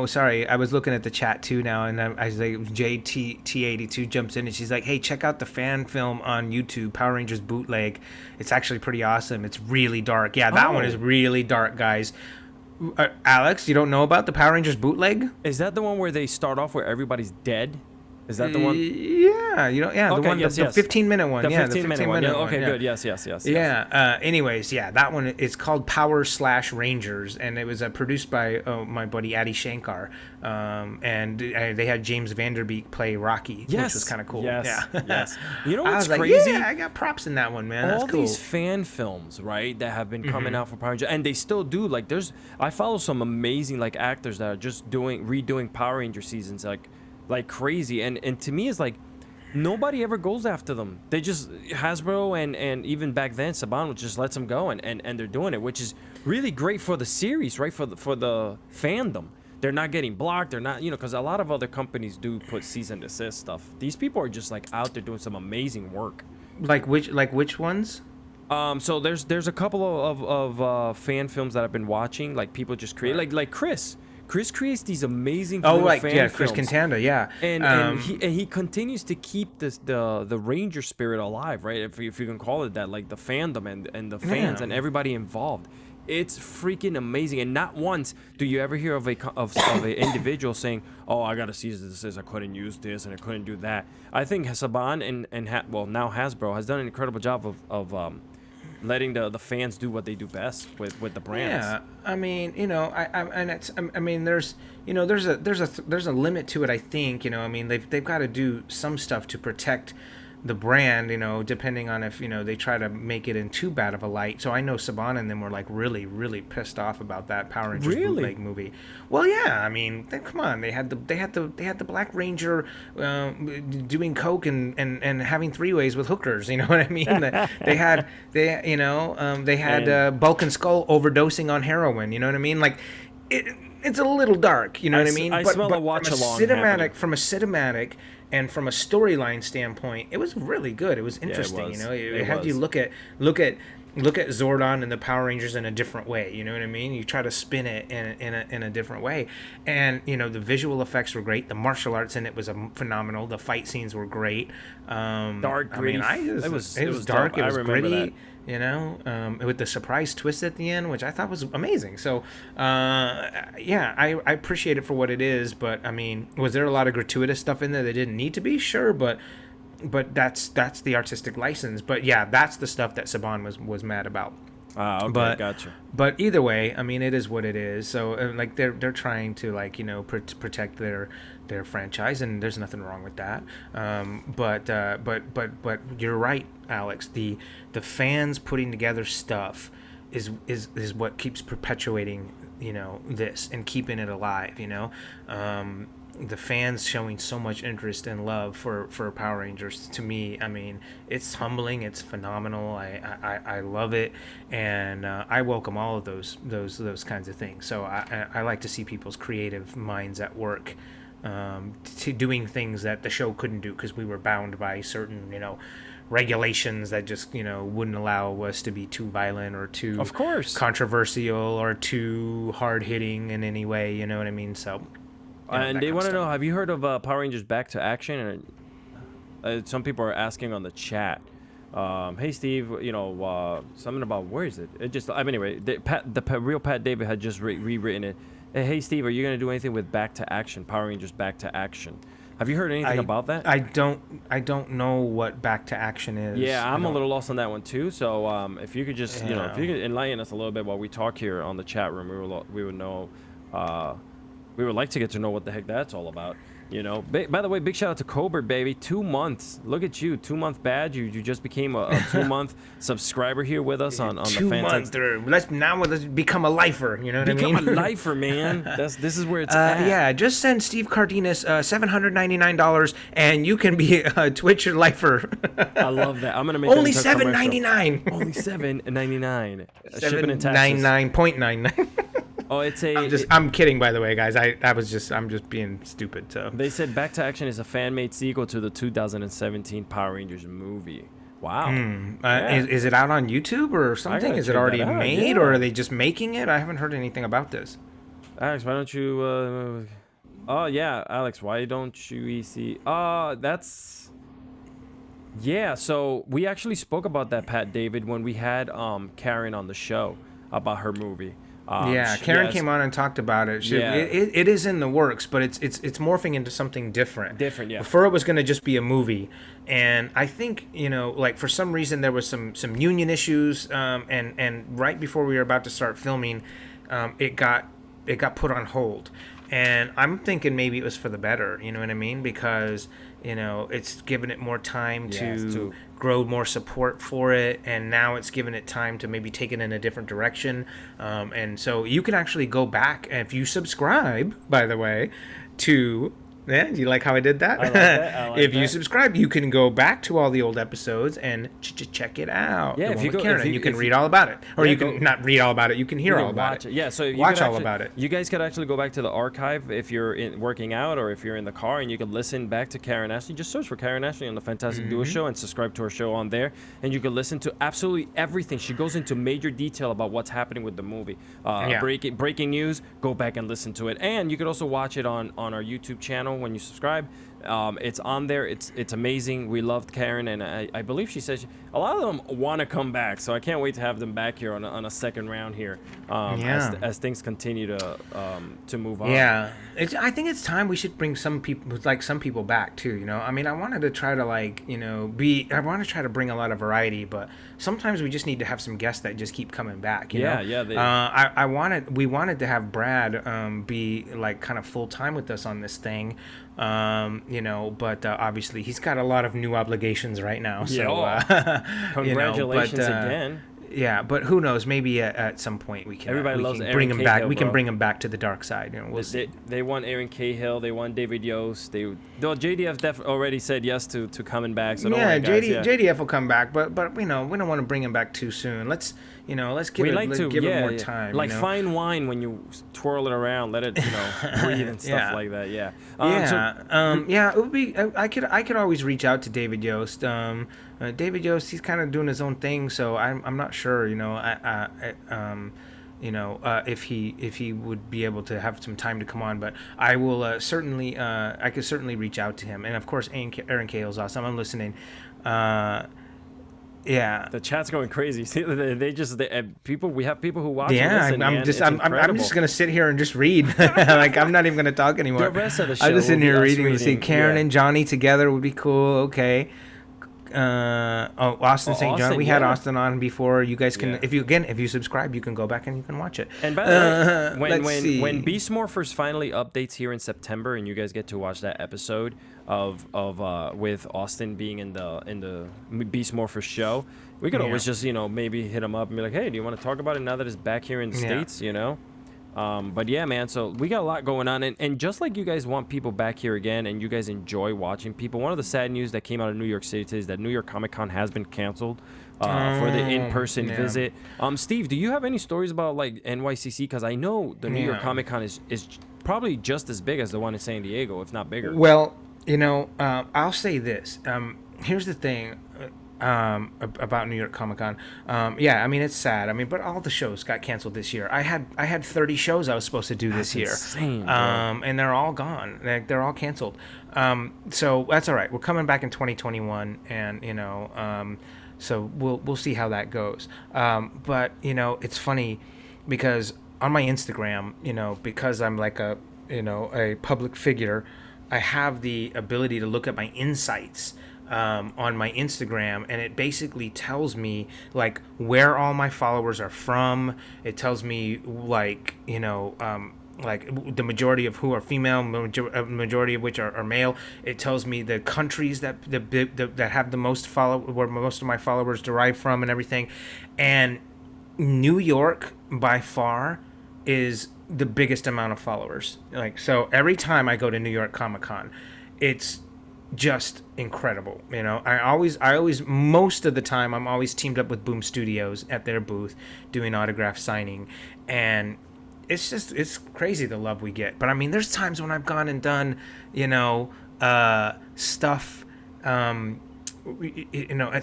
sorry. I was looking at the chat too now, and I was like, JT82 jumps in and she's like, hey, check out the fan film on YouTube, Power Rangers Bootleg. It's actually pretty awesome. It's really dark. Yeah, that one is really dark, guys. Alex, you don't know about the Power Rangers Bootleg? Is that the one where they start off where everybody's dead? Is that the one? Yeah, okay, the one, the 15-minute one. The yeah, 15-minute one. Yeah, okay, yeah. good. Yes. Yeah. Anyways, yeah, that one is called Power/Rangers, and it was produced by my buddy Adi Shankar, and they had James Vanderbeek play Rocky, which was kind of cool. Yes. Yeah. Yes. You know what's I was crazy? Like, yeah, I got props in that one, man. That's all cool. these fan films, right, that have been coming out for Power Rangers, and they still do. Like, I follow some amazing actors that are just redoing Power Ranger seasons like crazy, and to me it's like nobody ever goes after them. They just Hasbro and even back then Saban just lets them go, and they're doing it, which is really great for the series, right? For the fandom. They're not getting blocked. They're not, because a lot of other companies do put cease and desist stuff. These people are just out there doing some amazing work. Like which ones? So there's a couple of fan films that I've been watching. Like people just create like Chris. Chris creates these amazing fan Chris films. Cantanda, yeah. And he continues to keep the Ranger spirit alive, right? If you can call it that, like the fandom and the fans and everybody involved. It's freaking amazing. And not once do you ever hear of an individual saying, "Oh, I gotta cease and desist. I couldn't use this and I couldn't do that." I think Saban and now Hasbro has done an incredible job of letting the fans do what they do best with the brands. Yeah, I mean, there's a limit to it. I think, they've got to do some stuff to protect the brand, depending on if they try to make it in too bad of a light. So I know Saban and them were really, really pissed off about that Power Rangers bootleg movie. Well, yeah, I mean, come on, they had the Black Ranger doing coke and having three-ways with hookers. You know what I mean? they had Bulk and Skull overdosing on heroin. You know what I mean? Like it's a little dark. You know what I mean? I smell a watch-along from a cinematic. And from a storyline standpoint, it was really good. It was interesting, It had you look at Zordon and the Power Rangers in a different way. You know what I mean? You try to spin it in a different way, and the visual effects were great. The martial arts in it was phenomenal. The fight scenes were great. Dark, gritty. It was dark. It was gritty. With the surprise twist at the end, which I thought was amazing. So, I appreciate it for what it is. But I mean, was there a lot of gratuitous stuff in there that didn't need to be? Sure, but that's the artistic license. But yeah, that's the stuff that Saban was mad about. Okay, gotcha. But either way, I mean, it is what it is. So they're trying to protect their franchise, and there's nothing wrong with that. But you're right, Alex. The fans putting together stuff is what keeps perpetuating this and keeping it alive. The fans showing so much interest and love for Power Rangers, to me, I mean, it's humbling, it's phenomenal. I love it, and I welcome all of those kinds of things. So I like to see people's creative minds at work, to doing things that the show couldn't do because we were bound by certain regulations that just wouldn't allow us to be too violent or too controversial or too hard hitting in any way. You know what I mean? So. And they want to know, have you heard of Power Rangers Back to Action? Some people are asking on the chat. Hey, Steve, something about where is it? Anyway, the real Pat David had just rewritten it. Hey, Steve, are you going to do anything with Back to Action, Power Rangers Back to Action? Have you heard anything about that? I don't know what Back to Action is. Yeah, I'm a little lost on that one too. So if you could just, if you could enlighten us a little bit while we talk here on the chat room, we would know. We would like to get to know what the heck that's all about. By the way, big shout out to Colbert, baby. 2 months. Look at you, 2-month badge. You just became a 2-month subscriber here with us on the Fantastic. 2 months. Let's become a lifer. You know what I mean? Become a lifer, man. This is where it's at. Yeah, just send Steve Cardenas $799, and you can be a Twitch lifer. I love that. I'm gonna make only $7.99. Only $7.99. Shipping and taxes. 99.99. Oh, it's I'm kidding, by the way, guys. I'm just being stupid. So they said Back to Action is a fan-made sequel to the 2017 Power Rangers movie. Wow. Is it out on YouTube or something? Is it already made, or are they just making it? I haven't heard anything about this. Alex, why don't you? Oh yeah, Alex, why don't you see? That's. Yeah, so we actually spoke about that, Pat David, when we had Karen on the show about her movie. Karen came on and talked about it. It is in the works, but it's morphing into something different. Yeah. Before it was going to just be a movie, and I think like for some reason there was some union issues, and right before we were about to start filming, it got put on hold, and I'm thinking maybe it was for the better. You know what I mean? Because it's given it more time to grow more support for it, and now it's given it time to maybe take it in a different direction. And so you can actually go back, and if you subscribe, by the way, to... Yeah, do you like how I did that? I like that. If you subscribe, you can go back to all the old episodes and check it out. Yeah, if you go, you can read all about it, or you can not read all about it. You can hear all about it. Yeah, so you watch all about it. You guys could actually go back to the archive if you're working out or if you're in the car, and you can listen back to Karen Ashley. Just search for Karen Ashley on the Fantastic Duo Show and subscribe to her show on there, and you can listen to absolutely everything. She goes into major detail about what's happening with the movie. Breaking news. Go back and listen to it, and you could also watch it on our YouTube channel when you subscribe. It's on there. It's amazing. We loved Karen, and I believe she said a lot of them want to come back, so I can't wait to have them back here on a second round here as things continue to move on. Yeah, I think it's time we should bring some people back too. I mean, I wanted to try to I want to try to bring a lot of variety, but sometimes we just need to have some guests that just keep coming back. You know? We wanted to have Brad be like kind of full time with us on this thing. But obviously he's got a lot of new obligations right now. So, congratulations again. Yeah, but who knows? Maybe at some point we can. Everybody loves Aaron bring him Cahill, back. bro. We can bring him back to the dark side. We'll see. They want Aaron Cahill. They want David Yost. JDF already said yes to coming back. So don't worry, guys. JDF will come back, but we don't want to bring him back too soon. Let's give it more time. Like fine wine, when you twirl it around, let it breathe and stuff like that. Yeah. It would be. I could always reach out to David Yost. David Yost, he's kind of doing his own thing, so I'm not sure. If he would be able to have some time to come on, but I will certainly. I could certainly reach out to him, and of course, Aaron Cahill's awesome. I'm listening. Yeah, the chat's going crazy. People. We have people who watch. Yeah, and listen, I'm just gonna sit here and just read. Like I'm not even gonna talk anymore. The rest of the show. I'm just in here reading. You see Karen and Johnny together would be cool. Okay. Austin St. John. We had Austin on before. You guys can, if you subscribe, you can go back and you can watch it. And by the way, when Beast Morphers finally updates here in September, and you guys get to watch that episode of with Austin being in the Beast Morphers show, we could always just maybe hit him up and be like, hey, do you want to talk about it now that it's back here in the States? But yeah, man, so we got a lot going on, and just like you guys want people back here again, and you guys enjoy watching people, one of the sad news that came out of New York City today is that New York Comic Con has been canceled for the in-person visit. Steve, do you have any stories about like NYCC? Because I know the New York Comic Con is probably just as big as the one in San Diego, if not bigger. Well, I'll say this. Here's the thing. About New York Comic Con. I mean, it's sad. I mean, but all the shows got canceled this year. I had 30 shows I was supposed to do this year. Insane, and they're all gone. They're all canceled. So that's all right. We're coming back in 2021, and so we'll see how that goes. But it's funny because on my Instagram, because I'm like a public figure, I have the ability to look at my insights on my Instagram, and it basically tells me like where all my followers are from. It tells me like the majority of who are female, majority of which are male. It tells me the countries that have the most where most of my followers derive from and everything. And New York by far is the biggest amount of followers. Like, so every time I go to New York Comic Con, it's just incredible. I always most of the time I'm always teamed up with Boom Studios at their booth doing autograph signing, and it's crazy the love we get. But I mean, there's times when I've gone and done stuff at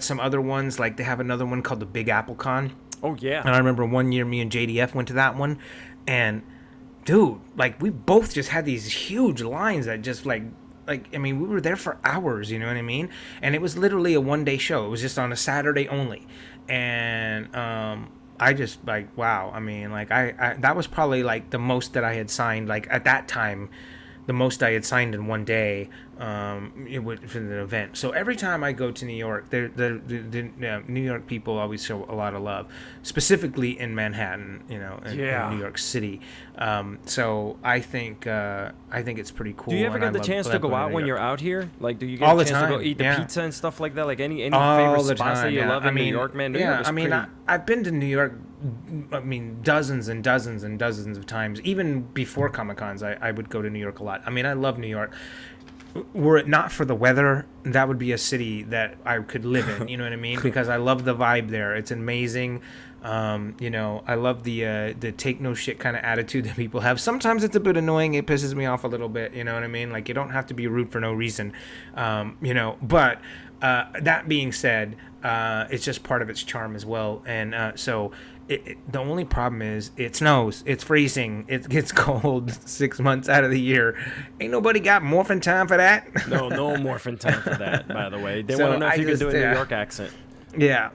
some other ones. Like, they have another one called the Big Apple Con. Oh yeah. And I remember one year me and JDF went to that one, and dude, like, we both just had these huge lines that just like I mean, we were there for hours, you know what I mean? And it was literally a one-day show. It was just on a Saturday only. And I just, like, wow. I mean, like, I that was probably like the most that I had signed, like, at that time, the most I had signed in one day for the event. So every time I go to New York, the New York people always show a lot of love, specifically in Manhattan, in New York City. So I think it's pretty cool. Do you ever get the chance to go out when you're out here? Like, do you get all a the chance time. to go eat the Yeah. pizza and stuff like that? Like, any All favorite the spots time, that you yeah. love in New York, man? New York is pretty... I've been to New York, I mean, dozens and dozens and dozens of times. Even before Comic Cons, I would go to New York a lot. I mean, I love New York. Were it not for the weather, that would be a city that I could live in. You know what I mean? Because I love the vibe there. It's amazing. I love the take no shit kind of attitude that people have. Sometimes it's a bit annoying. It pisses me off a little bit. You know what I mean? Like, you don't have to be rude for no reason. But that being said, it's just part of its charm as well. And so the only problem is it snows, it's freezing, it gets cold 6 months out of the year. Ain't nobody got morphin' time for that. No morphin' time for that, by the way. They So want to know if you can do a New yeah. York accent. Yeah.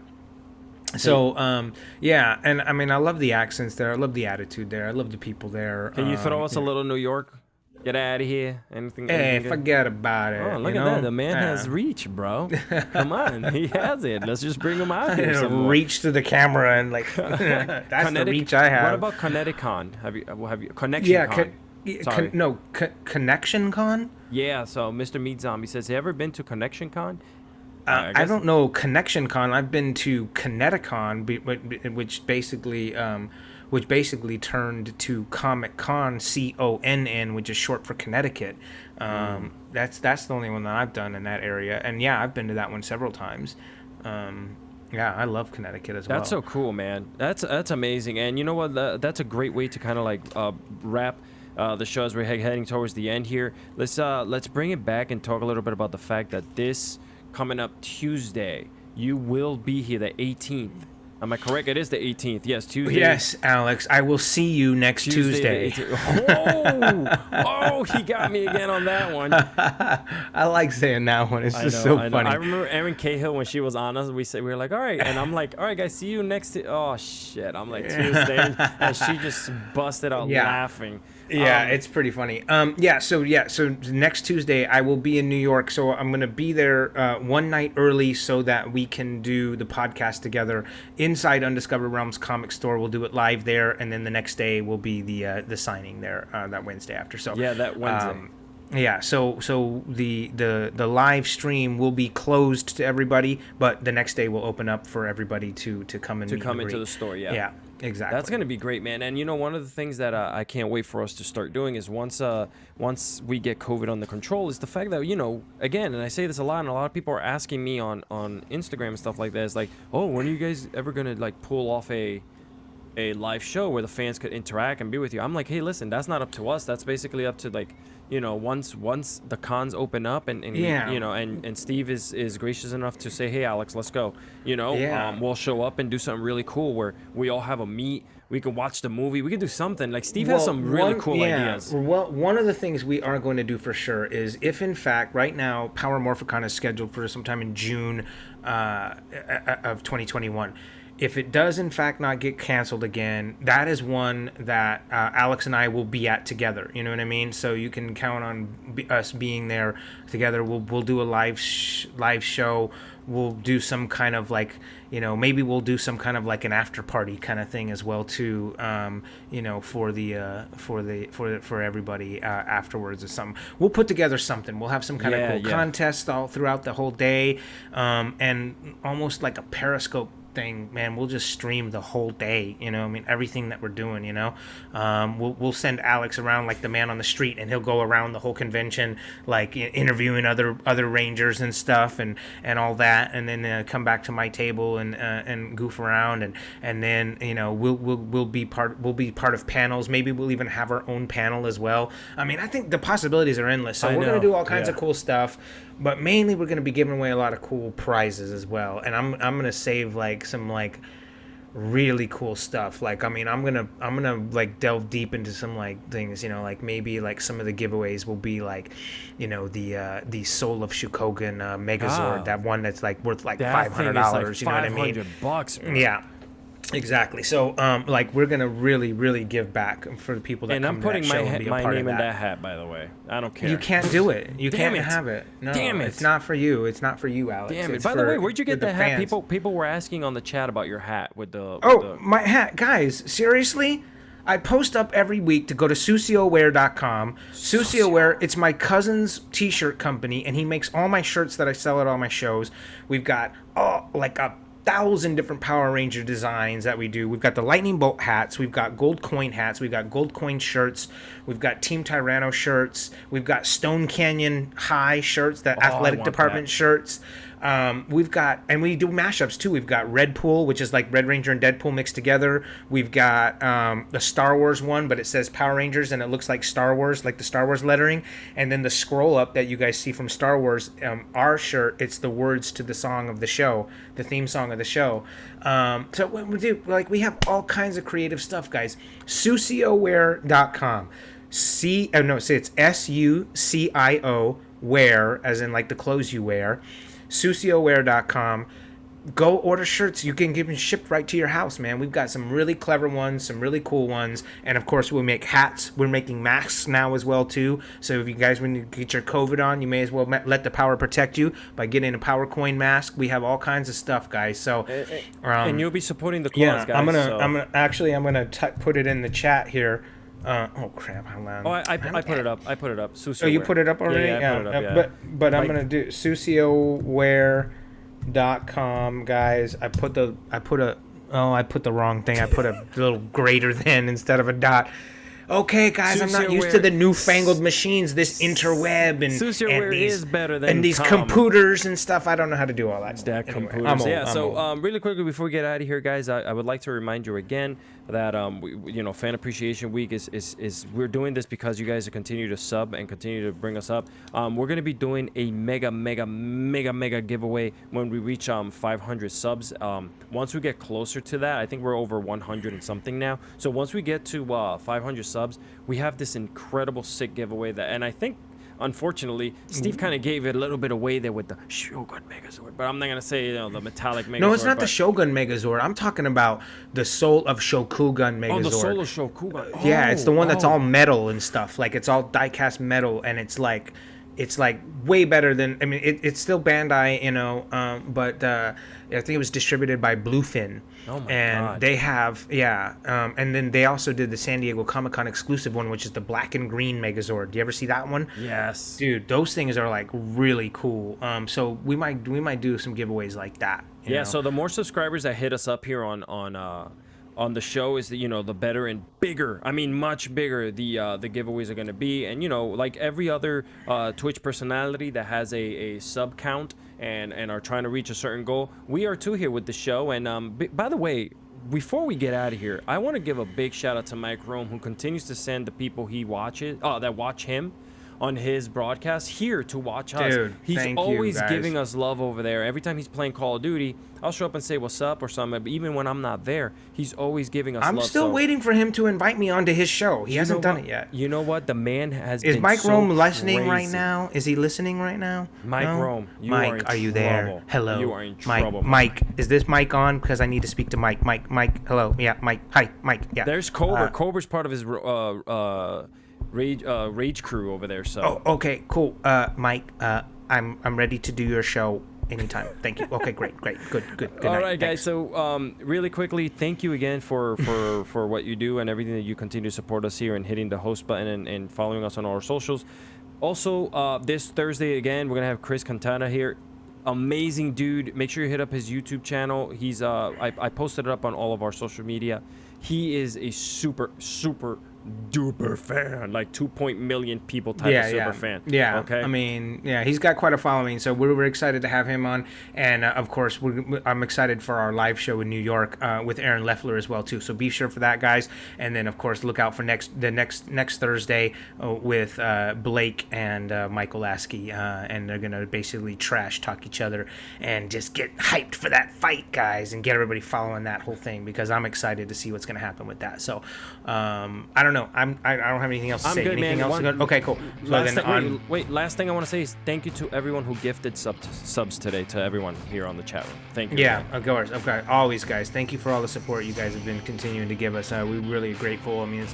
So, yeah, and I mean, I love the accents there. I love the attitude there. I love the people there. Can you throw us a little New York? Get out of here. Anything? Hey, forget about it. Oh, look at that. The man has reach, bro. Come on. He has it. Let's just bring him out here. Reach to the camera and, like, that's the reach I have. What about Connecticut? Have you Connection Con? Connection Con? Yeah, so Mr. Meat Zombie says, have you ever been to Connection Con? I don't know Connection Con. I've been to Kineticon, which basically turned to Comic Con, CONN, which is short for Connecticut. That's the only one that I've done in that area, and yeah, I've been to that one several times. Yeah, I love Connecticut as well. That's so cool, man. That's amazing, and you know what? That's a great way to kind of like wrap the show as we're heading towards the end here. Let's bring it back and talk a little bit about the fact that this coming up Tuesday, you will be here the 18th. Am I correct? It is the 18th. Yes, Tuesday. Yes, Alex. I will see you next Tuesday. Oh, he got me again on that one. I like saying that one. It's just so funny. I remember Erin Cahill when she was on us. We were like, all right, and I'm like, all right, guys, see you next. Oh shit! I'm like Tuesday, and she just busted out laughing. Yeah, it's pretty funny. So next Tuesday I will be in New York. So I'm gonna be there one night early so that we can do the podcast together inside Undiscovered Realms Comic Store. We'll do it live there, and then the next day will be the signing there that Wednesday after. So yeah, that Wednesday. Yeah, so the live stream will be closed to everybody, but the next day will open up for everybody to come and come into the store. Yeah, exactly. That's gonna be great, man. And you know, one of the things that I can't wait for us to start doing is once we get COVID under control, is the fact that, you know, again, and I say this a lot, and a lot of people are asking me on Instagram and stuff like that. It's like, oh, when are you guys ever gonna like pull off a live show where the fans could interact and be with you? I'm like, hey, listen, that's not up to us. That's basically up to, like, you know, once the cons open up and you know, and Steve is gracious enough to say, hey, Alex, let's go. You know, we'll show up and do something really cool where we all have a meet. We can watch the movie. We can do something. Like, Steve has some really cool ideas. Well, one of the things we are going to do for sure is, if in fact right now Power Morphicon is scheduled for sometime in June of 2021. If it does, in fact, not get canceled again, that is one that Alex and I will be at together. You know what I mean? So you can count on us being there together. We'll do a live show we'll do some kind of like, maybe we'll do some kind of like an after party kind of thing as well too, for everybody afterwards or something. We'll put together something. We'll have some kind of cool contest all throughout the whole day, and almost like a Periscope thing, man. We'll just stream the whole day, everything that we're doing, we'll send Alex around like the man on the street, and he'll go around the whole convention like interviewing other rangers and stuff and all that, and then come back to my table and goof around, and then we'll be part of panels. Maybe we'll even have our own panel as well. I think the possibilities are endless, so we're gonna do all kinds of cool stuff, but mainly we're gonna be giving away a lot of cool prizes as well, and I'm gonna save like some like really cool stuff. Like I'm gonna like delve deep into some like things, like maybe like some of the giveaways will be like, the Soul of Shukogan Megazord, that one that's like worth like $500. You know what I mean? $500, bro. Yeah. Exactly. So, like, we're gonna really give back for the people that come I'm putting to that show and be a my part name of in that. that hat, by the way. I don't care. You can't do it. You Damn can't it. have it. No, Damn it. It's not for you. It's not for you, Alex. Damn it. It's By the for- way, where'd you for get the that hat? fans. People were asking on the chat about your hat with the. My hat, guys. Seriously, I post up every week to go to susioware.com. Susioware, it's my cousin's t-shirt company, and he makes all my shirts that I sell at all my shows. We've got like a 1,000 different Power Ranger designs that we do. We've got the Lightning Bolt hats. We've got gold coin hats. We've got gold coin shirts. We've got Team Tyranno shirts. We've got Stone Canyon High shirts, the athletic department shirts. We've got, and we do mashups too. We've got Red Pool, which is like Red Ranger and Deadpool mixed together. We've got the Star Wars one, but it says Power Rangers and it looks like Star Wars, like the Star Wars lettering. And then the scroll up that you guys see from Star Wars, our shirt, it's the words to the song of the show, the theme song of the show. So what we do, like, we have all kinds of creative stuff, guys. Susioware.com. It's SUCIO wear, as in like the clothes you wear. Susioware.com. Go order shirts. You can get them shipped right to your house, man. We've got some really clever ones, some really cool ones, and of course we make hats. We're making masks now as well too. So if you guys, when you get your COVID on, you may as well let the power protect you by getting a power coin mask. We have all kinds of stuff, guys. So and you'll be supporting the cause, guys. I'm gonna put it in the chat here. Oh crap! Hold on. Oh, I put it up. I put it up. Oh, you put it up already? Yeah, I put it up, yeah. But I'm gonna do susioware.com, guys. I put the wrong thing. I put a little greater than instead of a dot. Okay, guys, I'm not used to the newfangled machines, this interweb and these is better than and these computers and stuff. I don't know how to do all that. Anyway, I'm old. Really quickly before we get out of here, guys, I would like to remind you again that Fan Appreciation Week is we're doing this because you guys continue to sub and continue to bring us up. We're gonna be doing a mega giveaway when we reach 500 subs. Once we get closer to that, I think we're over 100 and something now. So once we get to 500 subs, we have this incredible sick giveaway and I think, unfortunately, Steve kind of gave it a little bit away there with the Shogun Megazord, but I'm not gonna say the metallic Megazord. No, it's not the Shogun Megazord. I'm talking about the Soul of Shokugan Megazord. Oh, the Soul of Shokugan. Oh, yeah, it's the one that's all metal and stuff. Like, it's all die-cast metal, and it's like way better than. I mean, it's still Bandai, but I think it was distributed by Bluefin. Oh my and God. They have, and then they also did the San Diego Comic-Con exclusive one, which is the black and green Megazord. Do you ever see that one? Yes. Dude, those things are like really cool. So we might do some giveaways like that. You know? So the more subscribers that hit us up here on the show is the better and bigger. I mean, much bigger the giveaways are going to be. And like every other Twitch personality that has a sub count and are trying to reach a certain goal, we are too here with the show. And by the way, before we get out of here, I want to give a big shout out to Mike Rome, who continues to send the people he watches that watch him on his broadcast here to watch us. Dude, he's thank always you, guys. giving us love over there. Every time he's playing Call of Duty, I'll show up and say what's up or something, but even when I'm not there, he's always giving us love. I'm still waiting for him to invite me onto his show. He hasn't done it yet. You know what? The man has Is been Mike so Rome listening crazy. right now? Is he listening right now? Mike No? Rome, you Mike, are in are you trouble. there? Hello. You are in Mike. trouble, Mike, is this mic on? Because I need to speak to Mike. Mike, hello. Yeah, Mike. Hi, Mike. Yeah. There's Cobra. Cobra's part of his rage crew over there. So. Oh, okay, cool. Mike, I'm ready to do your show. anytime. Thank you. Okay, great, good All night. right, guys. Thanks. So, really quickly, thank you again for what you do and everything that you continue to support us here and hitting the host button and following us on our socials. Also, this Thursday again, we're gonna have Chris Cantana here. Amazing dude. Make sure you hit up his YouTube channel. He's I posted it up on all of our social media. He is a super duper fan, like 2 million people type of super fan. Yeah. Okay. I mean, yeah, he's got quite a following, so we're excited to have him on, and of course, I'm excited for our live show in New York with Aaron Leffler as well too. So be sure for that, guys, and then of course look out for next Thursday with Blake and Mike Olaskey, and they're gonna basically trash talk each other and just get hyped for that fight, guys, and get everybody following that whole thing because I'm excited to see what's gonna happen with that. So I don't know. I don't have anything else to say. Good, anything man. else? Okay, cool. So Last thing I want to say is thank you to everyone who gifted subs today, to everyone here on the chat room. Thank you. Yeah, of course. Okay, always, guys. Thank you for all the support you guys have been continuing to give us. We're really grateful. I mean, it's,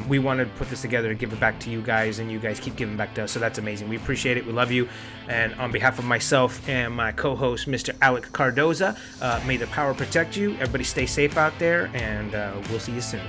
we wanted to put this together to give it back to you guys, and you guys keep giving back to us. So that's amazing. We appreciate it. We love you. And on behalf of myself and my co-host, Mr. Alec Cardoza, may the power protect you. Everybody stay safe out there, and we'll see you soon.